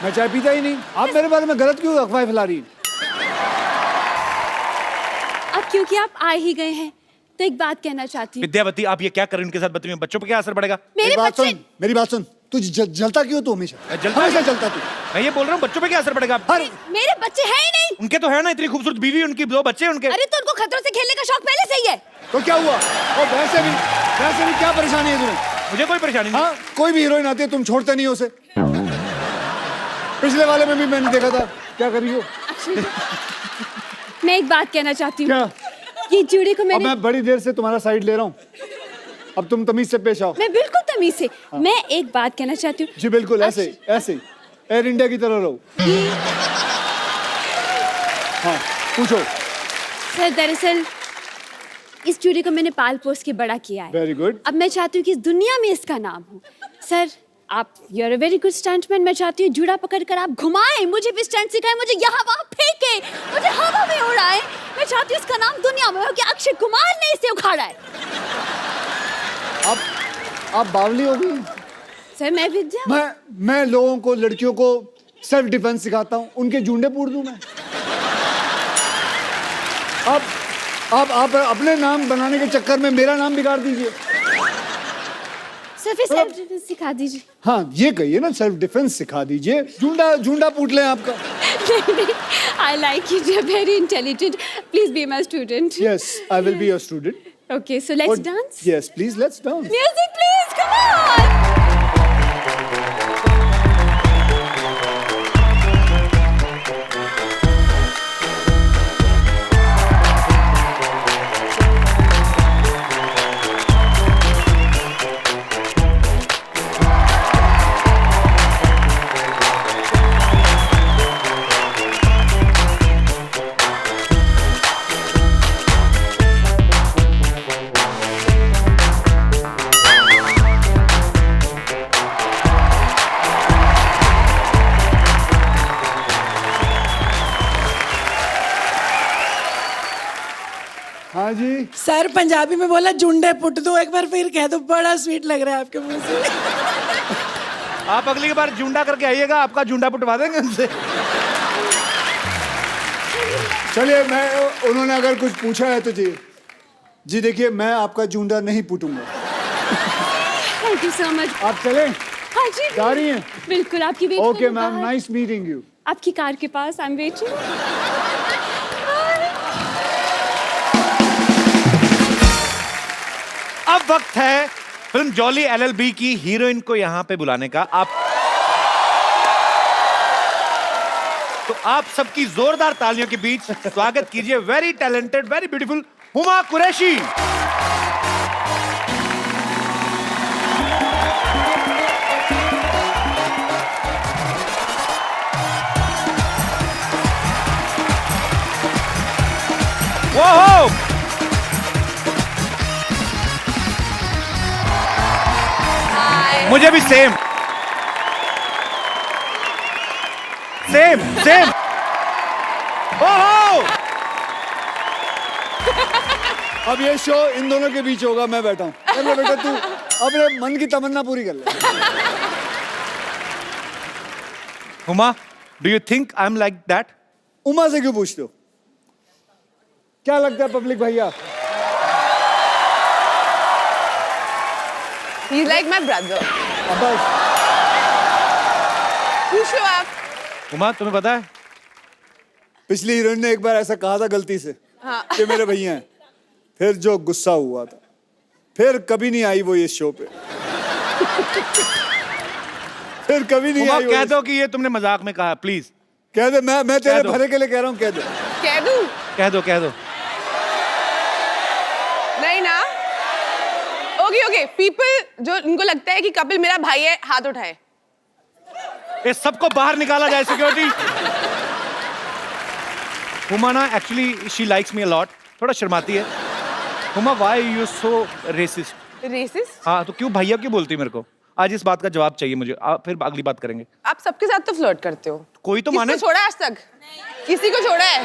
मैं चाय पीता ही नहीं। आप मेरे बारे में गलत क्यों अफवाह फैला रही हैं? अब क्योंकि आप आ ही गए हैं तो एक बात कहना चाहती हूँ। विद्यावती, आप ये क्या कर रही हैं उनके साथ बदतमीजी? बच्चों पे क्या असर पड़ेगा? मेरे बच्चे मेरी बात सुन। तू जलता क्यों तू हमेशा? जलता हमेशा जलता तू। मैं ये बोल रहा हूँ बच्चों पे क्या असर पड़ेगा? मेरे बच्चे हैं ही नहीं। उनके तो है ना, इतनी खूबसूरत बीवी, उनकी 2 बच्चे उनके। अरे तो उनको खतरों से खेलने का शौक पहले से ही है। तो क्या हुआ? और वैसे भी क्या परेशानी है तुम्हें? मुझे कोई परेशानी नहीं। हाँ, कोई भी हीरोइन आती है तुम छोड़ते नहीं हो उसे। पिछले वाले में भी मैंने देखा था, क्या कर रही हो? मैं एक बात कहना चाहती हूँ। क्या? ये जूड़े को अब मैंने मैं बड़ी देर से तुम्हारा साइड ले रहा हूँ, अब तुम तमीज से पेश आओ। मैं बिल्कुल तमीज से। मैं एक बात कहना चाहती हूँ। जी बिल्कुल, ऐसे एयर इंडिया की तरह रहो। हाँ पूछो। सर दरअसल इस जूड़े को मैंने पाल पोस के बड़ा किया है। Very good. अब मैं चाहती हूँ कि इस दुनिया में इसका नाम हो। सर आप you are a very good stuntman. मैं चाहती हूँ जूड़ा पकड़कर आप घुमाएं, मुझे भी स्टंट सिखाएं, मुझे यहाँ वहाँ फेंके, मुझे हवा में उड़ाएं। मैं चाहती हूँ इसका नाम दुनिया में हो कि अक्षय कुमार ने इसे उखाड़ा है। आप बावली हो गई। सर मैं विद्या। मैं लोगों को, लड़कियों को सेल्फ डिफेंस सिखाता हूँ, उनके जूंडे पूर दूं मैं? आप अपने नाम बनाने के चक्कर में मेरा नाम बिगाड़ दीजिए। सर फिर सेल्फ डिफेंस सिखा दीजिए। हाँ ये कहिए ना, सेल्फ डिफेंस सिखा दीजिए। जूंडा पूट लें आपका। I like it. You're very intelligent. Please be my student. Yes, I will be your student. Okay, so let's dance. Yes, please, let's dance. Music, please. Come on. हाँ जी। सर पंजाबी में बोला जुंडे put दो, एक बार फिर कह दो, बड़ा स्वीट लग रहा है आपके मुंह से। आप अगली बार जूंडा करके आइएगा, आपका जूंडा पुटवा देंगे उनसे। चलिए, उन्होंने अगर कुछ पूछा है तो जी देखिए, मैं आपका जूंडा नहीं पुटूंगा। Thank you so much. आप चलें? हाँ जी। जा रही हैं? बिल्कुल आपकी wait. Okay ma'am, nice meeting you. आपकी कार के पास आई एम वेटिंग। अब वक्त है फिल्म जॉली एलएलबी की हीरोइन को यहाँ पे बुलाने का। तो आप सबकी जोरदार तालियों के बीच स्वागत कीजिए very talented, very beautiful Huma Qureshi. Whoa! मुझे भी सेम। ओहो! अब ये शो इन दोनों के बीच होगा, मैं बैठा हूँ। चलो बेटा, तू अपने मन की तमन्ना पूरी कर ले। Huma, do you think I am like that? Uma से क्यों पूछते हो? क्या लगता है पब्लिक भैया? He's like my brother. बस। पूछो आप। हुमा, तुम्हें पता है पिछली हीरोइन ने एक बार ऐसा कहा था गलती से कि मेरे भैया हैं, फिर जो गुस्सा हुआ था, फिर कभी नहीं आई वो इस शो पे। फिर कभी नहीं हुमा, आई। कह दो कि ये तुमने मजाक में कहा, प्लीज कह दे। मैं तेरे भले के लिए कह रहा हूँ, कह दे। कह दूं? कह दो। नहीं ना? ओके पीपल जो इनको लगता है कि कपिल मेरा भाई है, हाथ उठाए। ये सबको बाहर निकाला जाए, सिक्योरिटी। हुमा ना actually she likes me a lot, थोड़ा शर्माती है। Huma why you so racist? Racist? हाँ, तो क्यों भैया क्यों बोलती है मेरे को? आज इस बात का जवाब चाहिए मुझे, फिर अगली बात करेंगे। आप सबके साथ तो फ्लर्ट करते हो। कोई तो माने। किसको छोड़ा है आज तक? किसी को छोड़ा है?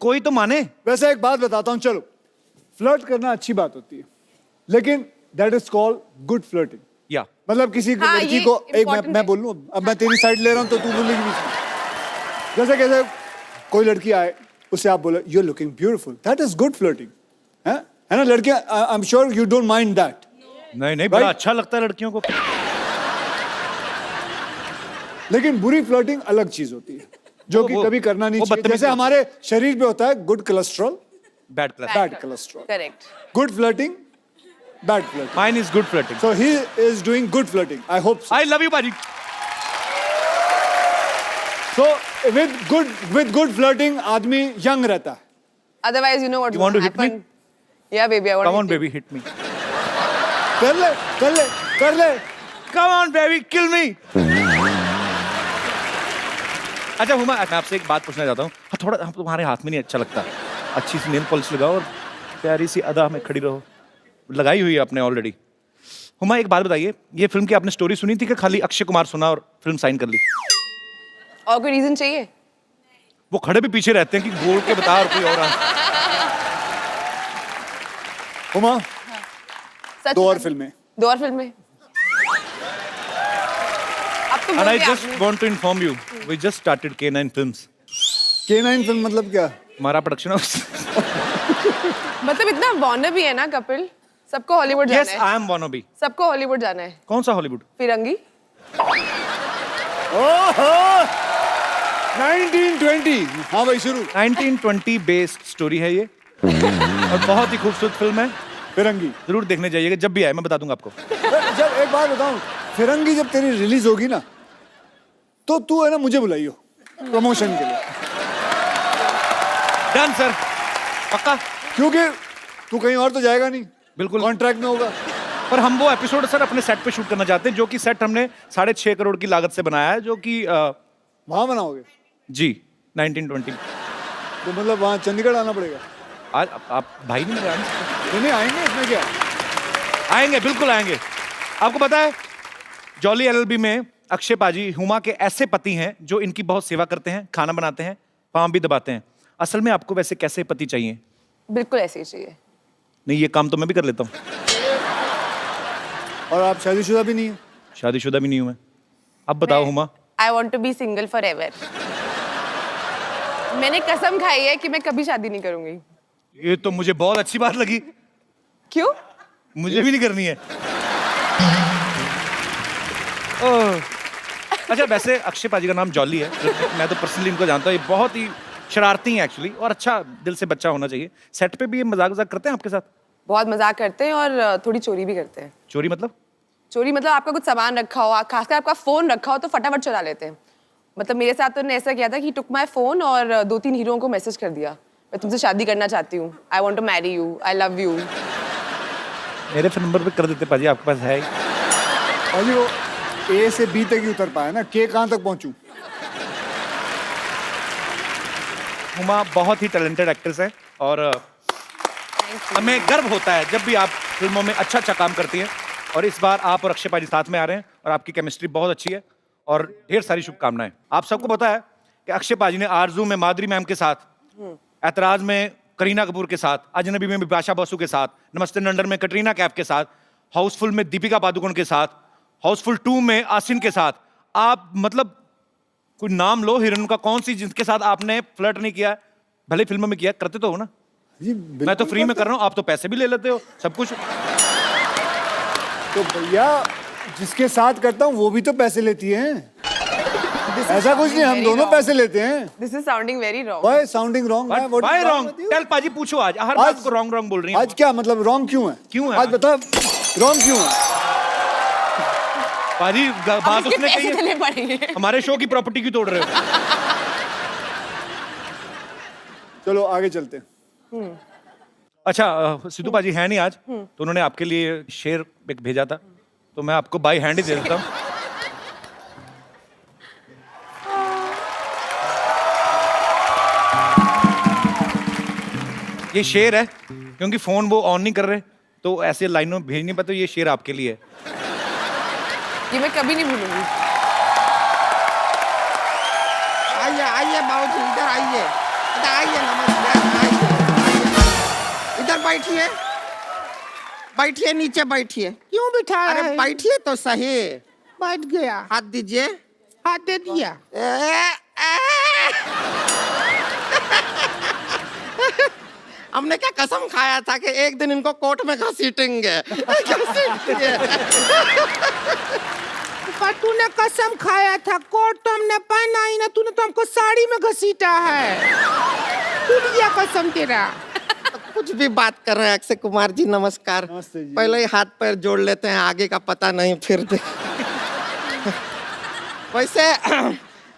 कोई तो माने। वैसे एक बात बताता हूँ, चलो फ्लर्ट करना अच्छी बात होती है, लेकिन that is called good flirting. या मतलब किसी हाँ, लड़की ये को एक important मैं है। बोल लूं, अब मैं तेरी साइड ले रहा हूं तो तू बोलेगी बीच में। जैसे कैसे कोई लड़की आए, उससे आप बोले you are looking beautiful, that is good flirting, है ना लड़कियां? I am sure you don't mind that. नहीं नहीं, बड़ा Right? अच्छा लगता है लड़कियों को। लेकिन बुरी फ्लर्टिंग अलग चीज होती है, जो कि वो- कभी करना नहीं वो चाहिए। बदतमीजी जैसे हमारे शरीर पे होता है good cholesterol, bad class. Bad cholesterol. Correct. Good flirting, bad flirting. Mine is good flirting. So he is doing good flirting. I hope so. I love you बाजी। So with good flirting आदमी young रहता है। Otherwise, you know what You want to hit me? happen. Yeah, baby, I want come to on hit you. Baby, hit me. कर ले कर ले कर ले। कम ऑन बेबी, किल मी। अच्छा हुमा, मैं आपसे एक बात पूछना चाहता हूँ। हाँ, थोड़ा हम तुम्हारे हाथ में नहीं अच्छा लगता। अच्छी सी नेल पॉलिश लगाओ और प्यारी सी अदा में खड़ी रहो। लगाई हुई है आपने ऑलरेडी। हुमा एक बात बताइए, ये फिल्म की आपने स्टोरी सुनी थी कि खाली अक्षय कुमार सुना और फिल्म साइन कर ली? और कोई रीजन चाहिए? वो खड़े भी पीछे रहते हैं कि बोल के बता और कोई और हुमा सच दो और में? फिल्में। 2 और फिल्में? अब तो And बोल I दिया just आपने। want to inform you, we just started K9 Films. K9 film मतलब क्या? हमारा प्रोडक्शन हाउस। मतलब इतना वॉनर भी है ना कपिल, सबको हॉलीवुड जाना Yes, है। I am wannabe. सबको हॉलीवुड जाना है। कौन सा हॉलीवुड? फिरंगी। ओहो 1920। हाँ भाई शुरू। 1920 बेस्ड स्टोरी है ये और बहुत ही खूबसूरत फिल्म है। फिरंगी जरूर देखने जाइएगा, जब भी आए मैं बता दूंगा आपको। जब एक बात बताऊं, फिरंगी जब तेरी रिलीज होगी ना, तो तू है ना मुझे बुलाइयो प्रमोशन के लिए, डन सर, पक्का। क्योंकि तू कहीं और तो जाएगा नहीं, बिल्कुल। कॉन्ट्रैक्ट में होगा। पर हम वो एपिसोड सर अपने सेट पे शूट करना चाहते हैं, जो कि सेट हमने 6.5 करोड़ की लागत से बनाया है, जो कि वहां बनाओगे? जी 1920। तो मतलब वहां चंडीगढ़ आना पड़ेगा? आज आप भाई नहीं आने सकते? नहीं आएंगे, इसमें क्या? आएंगे, बिल्कुल आएंगे। आपको पता है जॉली एलएलबी में अक्षय पाजी हुमा के ऐसे पति हैं जो इनकी बहुत सेवा करते हैं, खाना बनाते हैं, पाँव भी दबाते हैं। असल में आपको वैसे कैसे पति चाहिए? बिल्कुल ऐसे ही चाहिए। नहीं, ये काम तो मैं भी कर लेता हूँ। और आप शादीशुदा भी नहीं है? शादीशुदा भी नहीं हूँ मैं। अब बताओ Huma. I want to be single for ever. मैंने कसम खाई है कि मैं कभी शादी नहीं करूंगी। ये तो मुझे बहुत अच्छी बात लगी। क्यों? मुझे भी नहीं करनी है। ओह। अच्छा, वैसे अक्षय पाजी का नाम जॉली है, मैं तो पर्सनली इनको जानता हूँ। ये बहुत ही शरारती हैं एक्चुअली, और अच्छा दिल से बच्चा होना चाहिए। सेट पे भी ये मजाक वजाक करते हैं आपके साथ? बहुत मजाक करते हैं और थोड़ी चोरी भी करते हैं। चोरी मतलब? चोरी मतलब आपका कुछ सामान रखा हो, खासकर आपका फोन रखा हो तो फटाफट चुरा लेते हैं। मतलब मेरे साथ तो उन्होंने ऐसा किया था कि टुक माई फोन और 2-3 हीरोओं को मैसेज कर दिया, मैं तुमसे शादी करना चाहती हूँ, I want to marry you, I love you. मेरे फोन नंबर पे कर देते पाजी, आपके पास है ही। पाजी वो ए से बी तक ही उतर पाया ना, के कहाँ तक पहुंचूं? हुमा बहुत ही टैलेंटेड एक्ट्रेस है और हमें गर्व होता है जब भी आप फिल्मों में अच्छा अच्छा काम करती हैं। और इस बार आप और अक्षय पाजी साथ में आ रहे हैं और आपकी केमिस्ट्री बहुत अच्छी है और ढेर सारी शुभकामनाएं। आप सबको पता है कि अक्षय पाजी ने आरजू में माधुरी मैम के साथ, ऐतराज में करीना कपूर के साथ, अजनबी में बिपाशा बसु के साथ, नमस्ते नंदन में कटरीना कैफ के साथ, हाउसफुल में दीपिका पादुकोण के साथ, हाउसफुल 2 में आसिन के साथ, आप मतलब कोई नाम लो हीरोइन का, कौन सी जिसके साथ आपने फ्लर्ट नहीं किया? भले फिल्मों में किया, करते तो हो ना? जी मैं तो फ्री में कर रहा हूँ, आप तो पैसे भी ले लेते हो सब कुछ। तो भैया जिसके साथ करता हूँ वो भी तो पैसे लेती है। ऐसा कुछ नहीं, हम दोनों पैसे लेते हैं। This is sounding very wrong. Why sounding wrong? Why wrong? Tell paaji, पूछो आज हर बात को रॉन्ग रॉन्ग बोल रही हैं। आज क्या मतलब रॉन्ग क्यों है? क्यों है आज बता, रॉन्ग क्यों है? पाजी बात उसने कही है, देने पड़ेंगे। हमारे शो की प्रॉपर्टी क्यों तोड़ रहे हो? चलो आगे चलते हैं। अच्छा सिद्धू पाजी है नहीं आज, तो उन्होंने आपके लिए शेर एक भेजा था, तो मैं आपको बाई हैंड ही दे देता हूँ। ये शेर है, क्योंकि फोन वो ऑन नहीं कर रहे, तो ऐसे लाइनों में भेज नहीं पाते, ये शेर आपके लिए है। ये मैं कभी नहीं भूलूंगी। आइए आइए बाबूजी, इधर आइए, इधर आइए, नमस्कार, आइए, इधर बैठिए, बैठिए, नीचे बैठिए। क्यों बिठा रहे? अरे बैठिए तो सही। बैठ गया। हाथ दीजिए। हाथ दे दिया। हमने क्या कसम खाया था कि एक दिन इनको कोर्ट में घसीटेंगे। तूने कसम खाया था, कोर्ट तो हमने पहना ही ना, तूने तो हमको साड़ी में घसीटा है। टूट गया कसम तेरा। कुछ भी बात कर रहे हैं अक्षय कुमार जी, नमस्कार। नमस्ते जी। पहले ही हाथ पैर जोड़ लेते हैं, आगे का पता नहीं फिर वैसे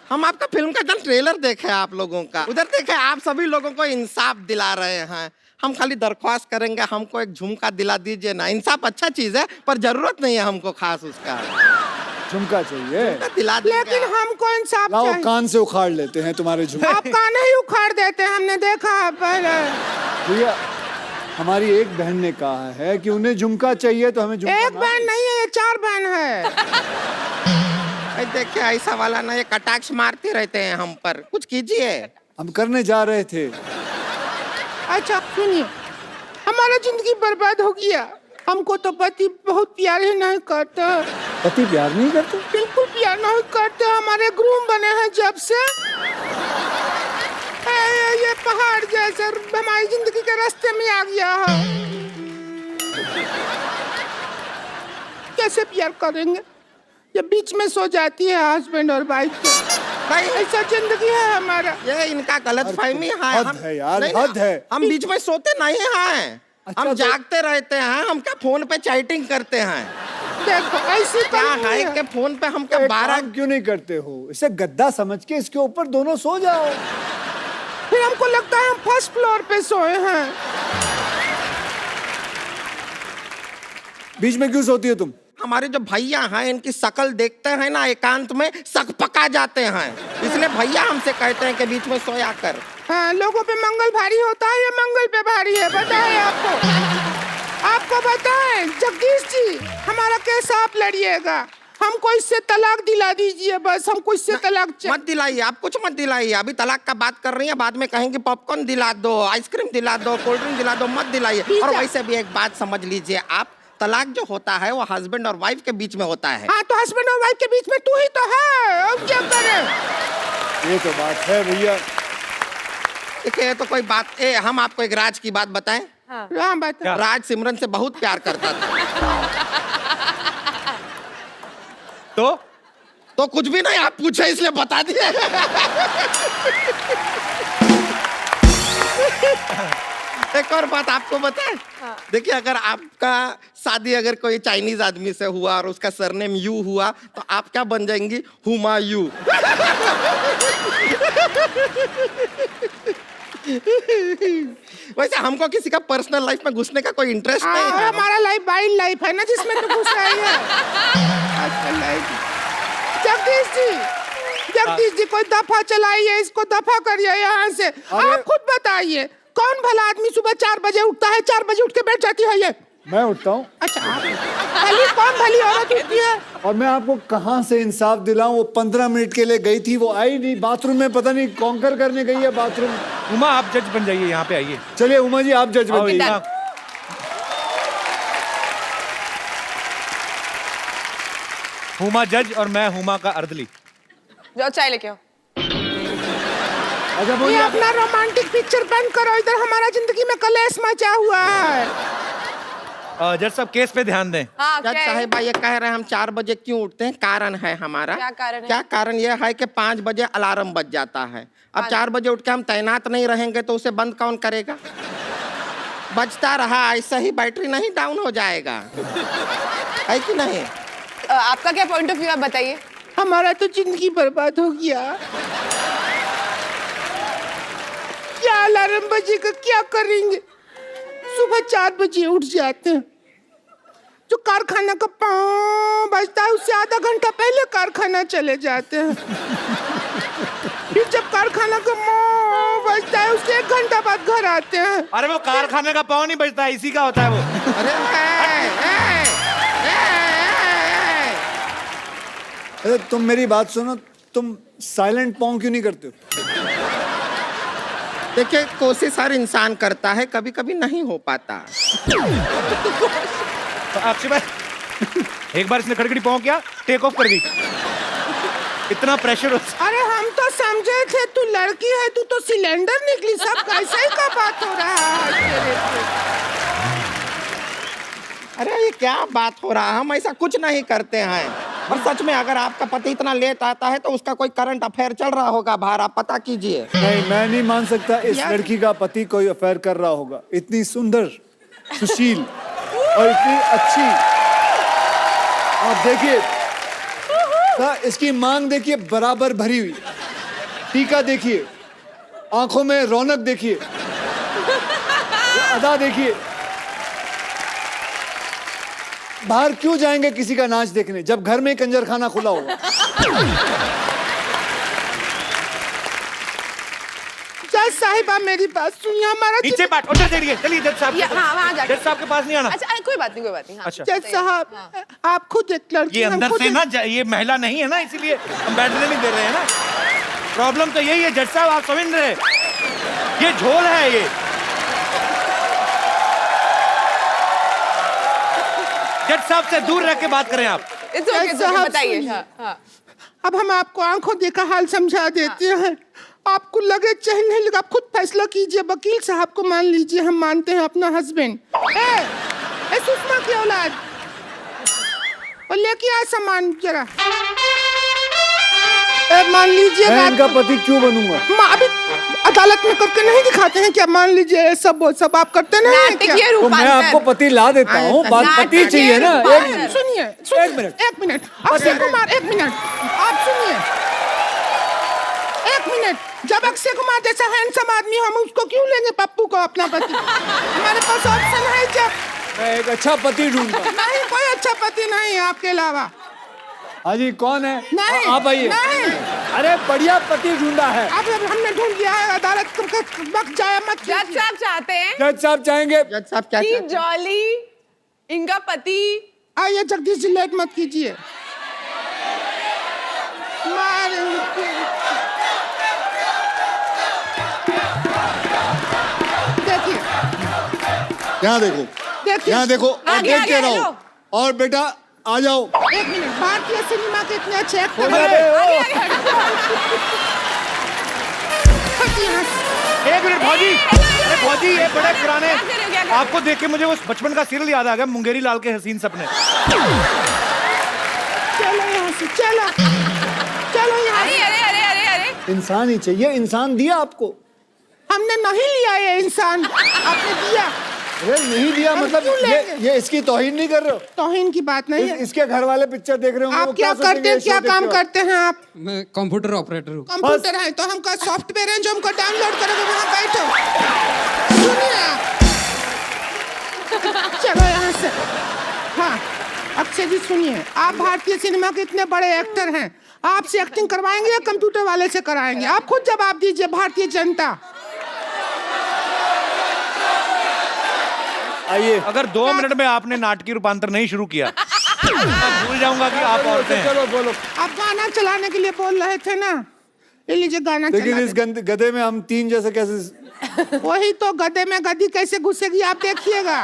हम आपका फिल्म का एकदम ट्रेलर देखे आप लोगों का, उधर देखे आप सभी लोगों को इंसाफ दिला रहे हैं। हम खाली दरख्वास्त करेंगे, हमको एक झुमका दिला दीजिए ना। इंसाफ अच्छा चीज है, पर जरूरत नहीं है हमको खास उसका। झुमका चाहिए? दिला लेकिन हमको इंसाफ लाओ कान से उखाड़ लेते हैं तुम्हारे झुमके। आप कान ही उखाड़ देते हैं, हमने देखा है पहले। भैया हमारी एक बहन ने कहा है कि उन्हें झुमका चाहिए, तो हमें झुमका। एक बहन नहीं है, ये 4 बहन है। देखिए ऐसा वाला ना, ये कटाक्ष मारते रहते हैं हम पर, कुछ कीजिए। हम करने जा रहे थे। अच्छा सुनिए, हमारा जिंदगी बर्बाद हो गया। हमको तो पति बहुत प्यार ही नहीं करता। पति प्यार नहीं करते? बिल्कुल प्यार नहीं करते। हमारे ग्रूम बने हैं जब से, ये पहाड़ जैसे हमारी जिंदगी के रास्ते में आ गया है। कैसे प्यार करेंगे? ये बीच में सो जाती है हस्बैंड और वाइफ के। भाई ऐसा जिंदगी है हमारा। ये इनका गलत फहमी है। हद है यार, हद है। हम बीच में सोते नहीं हैं। अच्छा, हम जागते रहते हैं। हम क्या फोन पे चैटिंग करते हैं? देखो ऐसी क्या है कि फोन पे हम क्या 12 क्यों नहीं करते हो? इसे गद्दा समझ के इसके ऊपर दोनों सो जाओ। फिर हमको लगता है हम फर्स्ट फ्लोर पे सोए हैं। बीच में क्यों सोती हो तुम? हमारे जो भैया हैं, इनकी शकल देखते हैं ना, एकांत में सकपका जाते हैं, इसलिए भैया हमसे कहते हैं कि बीच में सोया कर। हाँ, लोगों पे मंगल भारी होता है, ये मंगल पे भारी है। बताए आपको बताएं जगदीश जी, हमारा केस आप लड़िएगा। हमको इससे तलाक दिला दीजिए बस। हमको इससे तलाक मत दिलाइए, आप कुछ मत दिलाइए। अभी तलाक का बात कर रही है, बाद में कहेंगे पॉपकॉर्न दिला दो, आइसक्रीम दिला दो, कोल्ड ड्रिंक दिला दो, मत दिलाइए। और वैसे भी एक बात समझ लीजिए आप, तलाक जो होता है वो हस्बैंड और वाइफ के बीच में होता है। हाँ, तो हस्बैंड और वाइफ के बीच में तू ही तो है, अब क्या करें? ये तो बात है भैया। देखिए तो कोई बात, हम आपको एक राज की बात बताएं। हाँ, बता। राज सिमरन से बहुत प्यार करता था। तो कुछ भी नहीं, आप पूछे इसलिए बता दिए। एक और बात आपको बताएं। हाँ। देखिए अगर आपका शादी अगर कोई चाइनीज आदमी से हुआ और उसका सरनेम यू हुआ, तो आप क्या बन जाएंगी? हुमायूं। वैसे हमको किसी का पर्सनल लाइफ में घुसने का कोई इंटरेस्ट नहीं है। हमारा लाइफ वाइल्ड लाइफ है ना, जिसमें तो घुस रही है। जगदीश जी कोई दफा चलाइए, इसको दफा करिए यहाँ से। आप खुद बताइए, कौन भला आदमी सुबह 4 बजे उठता है, 4 बजे उठ के बैठ जाती है? ये मैं उठता हूँ। अच्छा, कौन भली औरत उठती है? और मैं आपको कहाँ से इंसाफ दिलाऊं? वो 15 मिनट के लिए गई थी, वो आई नहीं। बाथरूम में पता नहीं कॉन्कर करने गई है बाथरूम। उमा आप जज बन जाइए, यहाँ पे आइए। चलिए उमा जी आप जज बन जाइए। हुमा जज और मैं हुमा का अर्दली। जाओ चाय लेके आओ। अच्छा ये अपना रोमांटिक पिक्चर बंद करो, इधर हमारा जिंदगी में कलेश मचा हुआ है। जज साहब केस पे ध्यान दें। हाँ, जज साहिबा ये कह रहे हैं हम 4 बजे क्यों उठते हैं, कारण है हमारा। क्या कारण है? क्या कारण ये है कि 5 बजे अलार्म बज जाता है। अब 4 बजे उठ के हम तैनात नहीं रहेंगे तो उसे बंद कौन करेगा? बजता रहा, ऐसा ही बैटरी नहीं डाउन हो जाएगा, है कि नहीं? आपका क्या पॉइंट ऑफ व्यू आप बताइए। हमारा तो जिंदगी बर्बाद हो गया। क्या अलार्म बजेगा, क्या करेंगे? सुबह 4 बजे उठ जाते हैं। जो कारखाना का पाँव बजता है उससे आधा घंटा पहले कारखाना चले जाते हैं। फिर जब कारखाना का पाँव बजता है उससे 1 घंटा बाद घर आते हैं। अरे वो कारखाने का पाँव नहीं बजता है, इसी का होता है वो। अरे तुम मेरी बात सुनो, तुम साइलेंट पाँव क्यों नहीं करते हो? देखिए, कोशिश हर इंसान करता है, कभी कभी नहीं हो पाता। अक्षय भाई, एक बार इसने खड़खड़ी पाँव किया, टेक ऑफ कर दी। इतना प्रेशर हो। अरे हम तो समझे थे तू लड़की है, तू तो सिलेंडर निकली। सब कैसे ही का बात हो रहा है? अरे ये क्या बात हो रहा है? हम ऐसा कुछ नहीं करते हैं। और सच में अगर आपका पति इतना लेट आता है तो उसका कोई करंट अफेयर चल रहा होगा बाहर, आप पता कीजिए। नहीं, मैं नहीं मान सकता इस यार- लड़की का पति कोई अफेयर कर रहा होगा। इतनी सुंदर, सुशील और इतनी अच्छी। आप देखिए, इसकी मांग देखिए, बराबर भरी हुई। टीका देखिए, आंखों में रौनक देखिए, अदा देखिए। बाहर क्यों जाएंगे किसी का नाच देखने जब घर में कंजरखाना खुला होगा? जज साहिबा मेरी बात सुनिए। हमारा नीचे बैठ, उधर चलिए, चलिए जज साहब। हाँ, वहाँ जाके। जज साहब के पास नहीं आना। अच्छा कोई बात नहीं, कोई बात नहीं। हाँ, अच्छा। जज साहब, आप खुद एक लड़की ये हैं, अंदर खुद से एक- ना ये महिला नहीं है ना, इसीलिए हम बैठने नहीं दे रहे हैं ना। प्रॉब्लम तो यही है जज साहब, आप समझ रहे हैं? ये झोल है ये। जज साहब से दूर रह के बात करें आप। It's okay, it's okay, साहब, बताइए। सुनिए। हाँ, हाँ। अब हम आपको आंखों देखा हाल समझा देते हैं। आपको लगे चाहे नहीं लगे, आप खुद फैसला कीजिए। वकील साहब को मान लीजिए, हम मानते हैं अपना हस्बैंड। ए सुषमा की औलाद, और लेके आ सामान जरा। मान लीजिए मैं इनका पति क्यों बनूंगा? अभी अदालत में करके नहीं दिखाते हैं क्या? मान लीजिए ये सब वो सब आप करते नहीं हैं क्या? नाटकीय तो मैं आपको पति ला देता हूँ, बात पति चाहिए ना। सुनिए, एक मिनट अक्षय कुमार, एक मिनट आप सुनिए, एक मिनट। जब अक्षय कुमार जैसा हैंडसम आदमी, हम उसको क्यों लेंगे पप्पू को अपना पति? हमारे पास ऑप्शन है। जब मैं एक अच्छा पति ढूंढता। नहीं, कोई अच्छा पति नहीं है आपके अलावा। हाँ जी, कौन है? नहीं, आप आइए। नहीं। अरे बढ़िया पति ढूंढा है। अब हमने ढूंढ लिया है, अदालत का वक्त जाया मत जज कीजिए। साहब चाहते हैं जज साहब चाहेंगे। जज साहब क्या कि चाहते हैं? जॉली इनका पति आइए जगदीश जी, लेट मत कीजिए। देखिए, यहाँ देखो, देखिए। यहाँ देखो, और आगे, देख के आगे, रहो। लो। और बेटा आ जाओ। एक मिनट, भारतीय सिनेमा के इतने अच्छे एक्टर अरे, हैं। ओ, हट यहाँ से। एक मिनट भौजी, अरे भौजी ये बड़े पुराने, क्या कर रहे हो, क्या कर रहे हो? आपको देख के मुझे वो बचपन का सीरियल याद आ गया, मुंगेरी लाल के हसीन सपने। चलो यहाँ से, चलो चलो यहाँ अरे से। अरे अरे अरे अरे इंसान ही चाहिए, इंसान दिया आपको। हमने नहीं लिया ये इंसान, आपने दिया। अरे नहीं दिया हम मतलब क्यों लेंगे? ये इसकी तौहीन नहीं कर रहे हो? तौहीन की बात नहीं है। इसके घर वाले पिक्चर देख रहे होंगे, वो आप क्या सोचेंगे करते हैं, ये क्या शो देख काम के? करते हैं आप? मैं कंप्यूटर ऑपरेटर हूँ। कंप्यूटर है तो हमका सॉफ्टवेयर है जो हमको डाउनलोड करोगे, वहाँ बैठो। सुनिए आप, चलो यहाँ से। हाँ अक्षय जी सुनिए, आप भारतीय सिनेमा के इतने बड़े एक्टर हैं, आपसे एक्टिंग करवाएंगे या कंप्यूटर वाले से कराएंगे? आप खुद जवाब दीजिए। भारतीय जनता, आइए। अगर 2 मिनट में आपने नाटकीय रूपांतर नहीं शुरू किया मैं भूल जाऊंगा कि आप औरतें हैं। चलो बोलो। आप गाना चलाने के लिए बोल रहे थे ना, ले लीजिए गाना लेकिन चला इस गधे में हम 3 जैसे कैसे? वही तो, गधे में गधी कैसे घुसेगी आप देखिएगा।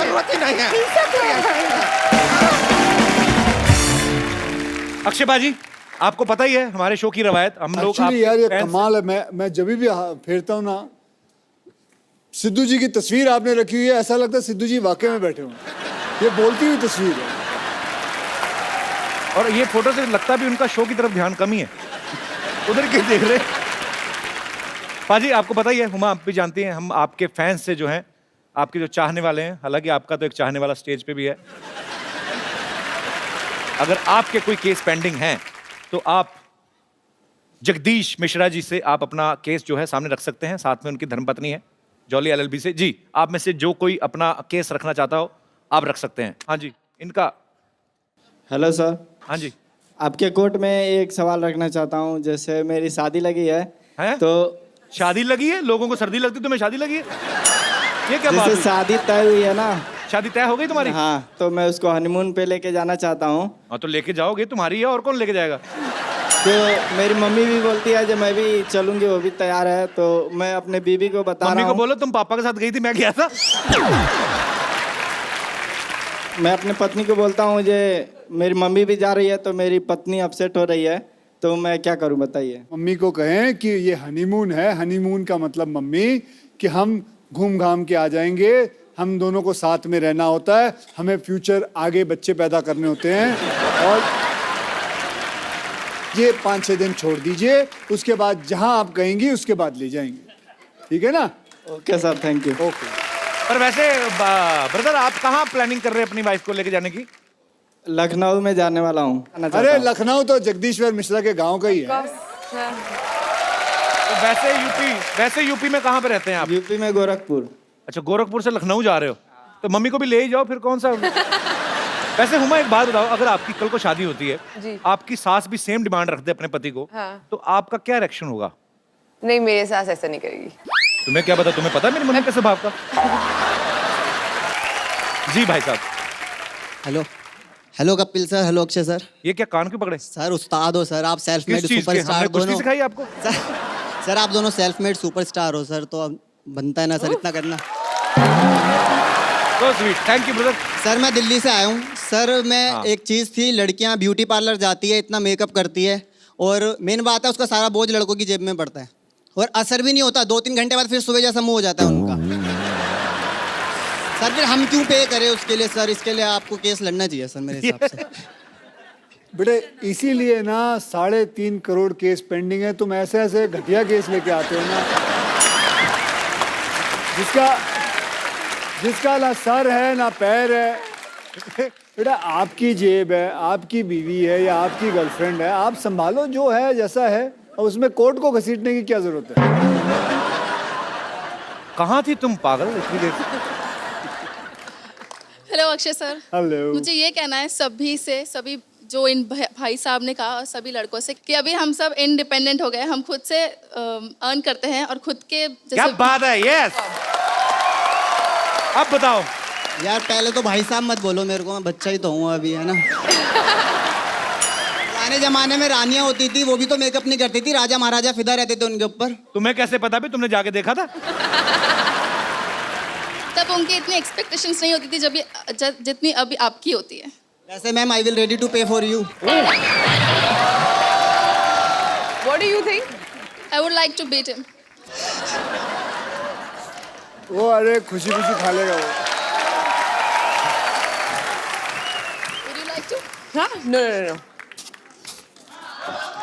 जरूरत ही नहीं है। अक्षय बाजी, आपको पता ही है हमारे शो की रवायत, हम लोग एक्चुअली यार ये कमाल है। मैं जब भी फेरता हूँ ना, सिद्धू जी की तस्वीर आपने रखी हुई है, ऐसा लगता है सिद्धू जी वाकई में बैठे हुए हैं। ये बोलती हुई तस्वीर है। और ये फोटो से लगता भी उनका शो की तरफ ध्यान कम ही है, उधर के देख रहे। पाजी आपको पता ही है, हुमा आप भी जानती हैं, हम आपके फैंस से जो हैं, आपके जो चाहने वाले हैं, हालांकि आपका तो एक चाहने वाला स्टेज पे भी है, अगर आपके कोई केस पेंडिंग हैं तो आप जगदीश मिश्रा जी से आप अपना केस जो है सामने रख सकते हैं, साथ में उनकी धर्मपत्नी है जॉली एलएलबी से। जी, आप में से जो कोई अपना केस रखना चाहता हो आप रख सकते हैं। हाँ जी, इनका। Hello sir. हाँ जी, आपके कोर्ट में एक सवाल रखना चाहता हूँ। जैसे मेरी शादी लगी है, तो शादी लगी है? लोगों को सर्दी लगती है, तुम्हें शादी लगी है? ये क्या बात जैसे हुई? शादी तय हुई है ना। शादी तय हो गई तुम्हारी? हाँ, तो मैं उसको हनीमून पे लेके जाना चाहता हूँ। हाँ तो लेके जाओगे, तुम्हारी है, और कौन लेके जाएगा? तो मेरी मम्मी भी बोलती है जब मैं भी चलूंगी, वो भी तैयार है, तो मैं अपने बीवी को बता रहा हूँ। मम्मी को बोलो तुम पापा के साथ गई थी, मैं गया था। मैं अपने पत्नी को बोलता हूँ जे मेरी मम्मी भी जा रही है, तो मेरी पत्नी अपसेट हो रही है, तो मैं क्या करूँ बताइए। मम्मी को कहें कि ये हनीमून है। हनीमून का मतलब मम्मी कि हम घूम घाम के आ जाएंगे, हम दोनों को साथ में रहना होता है, हमें फ्यूचर आगे बच्चे पैदा करने होते हैं, और ये 5-6 दिन छोड़ दीजिए, उसके बाद जहां आप कहेंगी उसके बाद ले जाएंगे, ठीक है ना? Okay sir, thank you. Okay. पर वैसे ब्रदर आप कहाँ प्लानिंग कर रहे हैं अपनी वाइफ को लेके जाने की? लखनऊ में जाने वाला हूँ। अरे लखनऊ तो जगदीश्वर मिश्रा के गांव का ही है। तो वैसे यूपी में कहाँ पे रहते हैं आप? यूपी में गोरखपुर। अच्छा, गोरखपुर से लखनऊ जा रहे हो, तो मम्मी को भी ले ही जाओ फिर, कौन सा। वैसे हुमा एक बात बताओ, अगर आपकी कल को शादी होती है, जी। आपकी सास भी सेम डिमांड रख दे अपने पति को, हाँ। तो आपका क्या रिएक्शन होगा? नहीं, मेरे सास ऐसा नहीं करेगी। तुम्हें क्या पता, तुम्हें पता है मेरी मम्मी के स्वभाव का। जी भाई साहब। Hello hello Kapil sir, hello Akshay sir. ये क्या कान क्यों पकड़े? सर उस्ताद हो सर, आप सेल्फ मेड किस चीज के? सुपरस्टार हमने कुश्ती दोनों। सिखाई आपको? सर आप दोनों सेल्फ मेड सुपरस्टार हो सर, तो अब बनता है ना सर इतना करना। So sweet, thank you brother. Sir मैं दिल्ली से आया हूँ सर। मैं एक चीज़ थी, लड़कियाँ ब्यूटी पार्लर जाती है, इतना मेकअप करती है, और मेन बात है उसका सारा बोझ लड़कों की जेब में पड़ता है, और असर भी नहीं होता। 2-3 घंटे बाद फिर सुबह जैसा मुंह हो जाता है उनका। सर फिर हम क्यों पे करें उसके लिए सर? इसके लिए आपको केस लड़ना चाहिए सर मेरे हिसाब से। बेटे इसीलिए ना 3.5 करोड़ केस पेंडिंग है। तुम ऐसे ऐसे घटिया केस लेके आते हो ना, जिसका ना सर है ना पैर है। बेटा आपकी जेब है, आपकी बीवी है या आपकी गर्लफ्रेंड है, आप संभालो जो है जैसा है, और उसमें कोर्ट को घसीटने की क्या जरूरत है? कहाँ थी तुम पागल इतनी देर से? Hello Akshay sir. हेलो। मुझे ये कहना है सभी जो इन भाई साहब ने कहा, और सभी लड़कों से, कि अभी हम सब इंडिपेंडेंट हो गए, हम खुद से अर्न करते हैं और खुद के क्या बात है। यस, अब बताओ यार। पहले तो भाई साहब मत बोलो मेरे को, मैं बच्चा ही तो हूँ अभी, है ना। पुराने जमाने में रानियां होती थी, वो भी तो मेकअप नहीं करती थी, राजा महाराजा फिदा रहते थे उनके ऊपर। तुम्हें कैसे पता भी? तुमने जाके देखा था? तब उनकी इतनी एक्सपेक्टेशंस नहीं होती थी जितनी अभी आपकी होती है। वैसे ma'am I will ready to pay for you. What do you think? I would like to beat him. वो अरे खुशी खुशी खा लेगा वो। Would you like to? हाँ? No.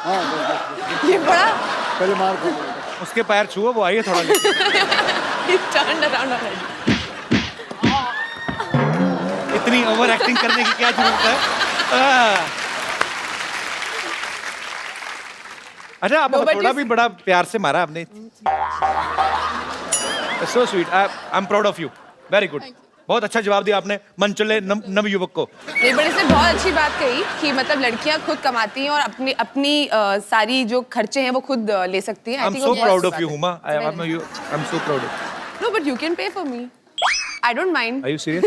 हाँ बस। ये बड़ा। पहले मार खा। उसके पैर छुओ, वो आई है थोड़ा लेके। He turned around already. इतनी ओवर एक्टिंग करने की क्या जरूरत है? अच्छा, आप थोड़ा भी बड़ा प्यार से मारा आपने। So sweet, I am proud of you, very good. बहुत अच्छा जवाब दिया आपने मनचले नव युवक को। नहीं, बट इसने बहुत अच्छी बात कही कि मतलब लड़कियां खुद कमाती हैं और अपनी सारी जो खर्चे हैं वो खुद ले सकती हैं। I am so proud of you Huma, I am so proud. No but you can pay for me, I don't mind. Are you serious?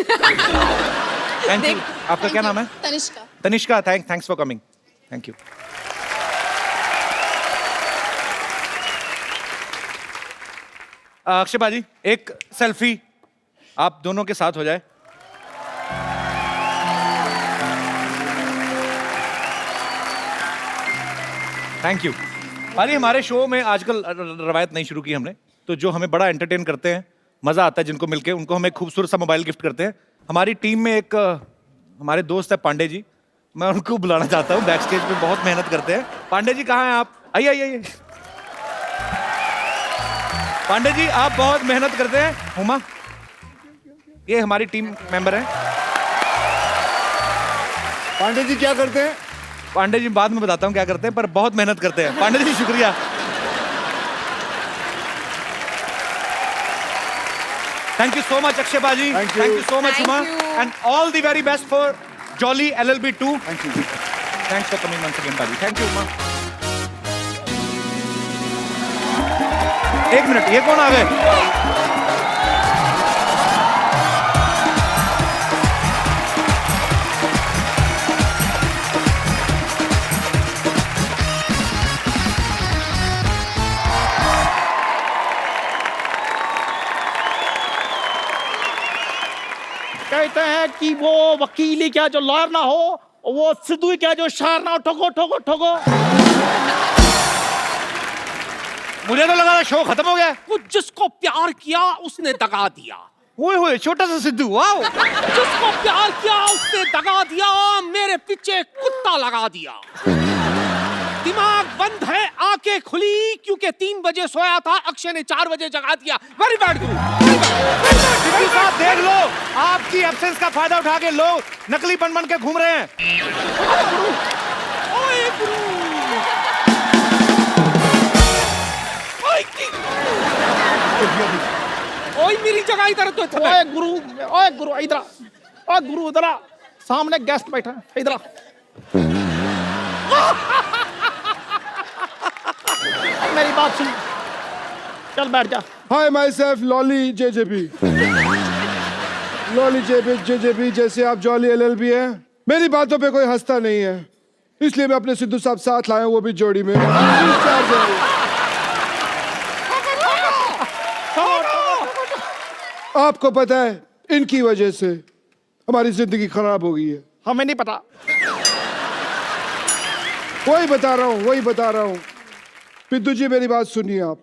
Thank you. आपका क्या नाम है? Tanishka. Tanishka, thanks for coming, thank you. Akshay बाजी, एक सेल्फी आप दोनों के साथ हो जाए। थैंक यू भाई। हमारे शो में आजकल रवायत नहीं शुरू की हमने, तो जो हमें बड़ा एंटरटेन करते हैं, मजा आता है जिनको मिलके, उनको हम एक खूबसूरत सा मोबाइल गिफ्ट करते हैं। हमारी टीम में एक हमारे दोस्त है पांडे जी, मैं उनको बुलाना चाहता हूँ। बैक स्टेज पे बहुत मेहनत करते हैं। पांडे जी कहाँ हैं आप? आइए आइए आइए। पांडे जी आप बहुत मेहनत करते हैं। हुमा, ये हमारी टीम मेंबर है। पांडे जी क्या करते हैं? पांडे जी बाद में बताता हूँ क्या करते हैं, पर बहुत मेहनत करते हैं। पांडे जी शुक्रिया। Thank you so much Akshay baji. Thank you. Thank you so much Thank Huma, you. And all the very best for Jolly LLB 2। Thank you. Thanks for coming once again baji. Thank you Huma. एक मिनट, ये कौन आ गए? कहते हैं कि वो वकील ही क्या जो लॉयर ना हो, वो सिद्धू ही क्या जो शायर ना हो। ठोको ठोको ठोको। मुझे तो लगा था शो खत्म हो गया। वो जिसको प्यार किया उसने दगा दिया। ओए होए, छोटा सा सिद्धू, वाओ। जिसको प्यार किया उसने दगा दिया, मेरे पीछे कुत्ता लगा दिया। दिमाग बंद है, आंखें खुली क्योंकि 3 बजे सोया था, अक्षय ने 4 बजे जगा दिया। वेरी बैड गुरु। सिद्धू साहब देख लो, आपकी एब्सेंस का फायदा उठा के लोग नकली बन के घूम रहे हैं। ओए गुरु, ओए मेरी जगह इधर तो ओए गुरु इधर आ। ओए गुरु इधर आ, सामने गेस्ट बैठा है, इधर आ। मेरी बात सुन, चल बैठ जा। हाय माई सेल्फ लॉली JJB। लॉली JJB जैसे आप जॉली LLB है। मेरी बातों पे कोई हंसता नहीं है, इसलिए मैं अपने सिद्धू साहब साथ लाया हूं, वो भी जोड़ी में। आपको पता है इनकी वजह से हमारी जिंदगी खराब हो गई है। हमें नहीं पता। वही बता रहा हूँ। पिद्दू जी मेरी बात सुनिए आप।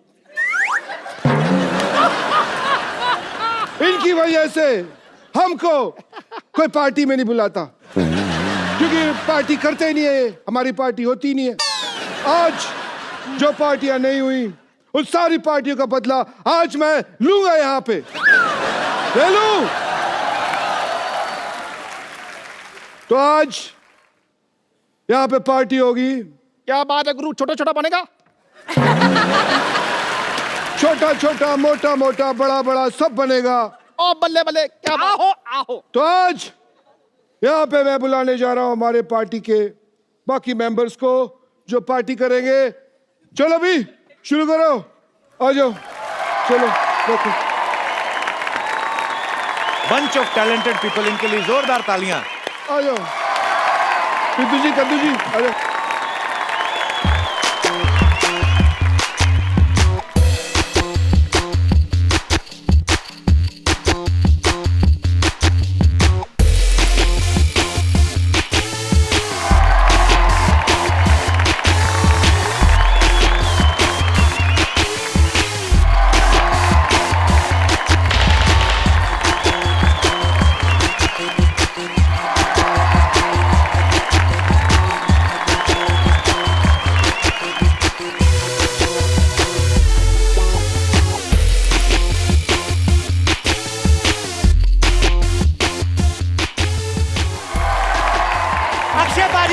इनकी वजह से हमको कोई पार्टी में नहीं बुलाता, क्योंकि पार्टी करते ही नहीं है, हमारी पार्टी होती नहीं है। आज जो पार्टियां नहीं हुई उन सारी पार्टियों का बदला आज मैं लूंगा यहाँ पे। ले लूं। तो आज यहाँ पे पार्टी होगी। क्या बात है गुरु, छोटा छोटा बनेगा? छोटा छोटा, मोटा मोटा, बड़ा बड़ा सब बनेगा। ओ बल्ले बल्ले, क्या आओ। तो आज यहाँ पे मैं बुलाने जा रहा हूँ हमारे पार्टी के बाकी मेंबर्स को जो पार्टी करेंगे। चलो भी शुरू करो, आ जाओ। चलो देखो। बंच ऑफ टैलेंटेड पीपल, इनके लिए जोरदार तालियां। आ जाओ पिद्दू जी, कद्दू जी, आ जाओ।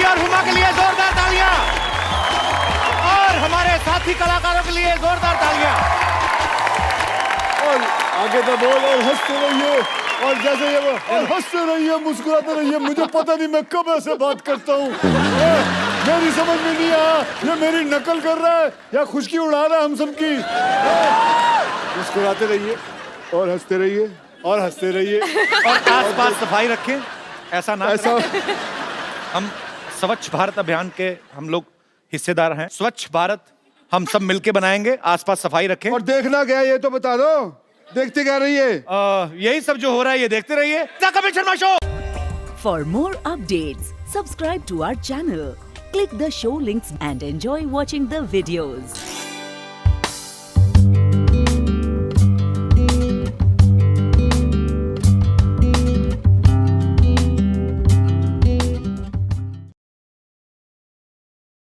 और हुमा के लिए जोरदार तालियां, और हमारे साथी कलाकारों के लिए जोरदार तालियां। और आगे तो बोल, और हंसते रहिए, और जैसे ये और हंसते रहिए, मुस्कुराते रहिए। मुझे पता नहीं मैं कब ऐसे बात करता हूँ, मेरी समझ में नहीं आया ये मेरी नकल कर रहा है या खुशकी उड़ा रहा है हम सबकी। मुस्कुराते रहिए और हंसते रहिए और हंसते रहिए, और आसपास सफाई रखें। ऐसा ना ऐसा हम स्वच्छ भारत अभियान के हम लोग हिस्सेदार हैं। स्वच्छ भारत हम सब मिलके बनाएंगे, आसपास सफाई रखें। और देखना क्या है ये तो बता दो, देखते क्या रहिए। यही सब जो हो रहा है ये देखते रहिए। The Kapil Sharma show. For more updates, subscribe to our channel, Click the show links and enjoy watching the videos.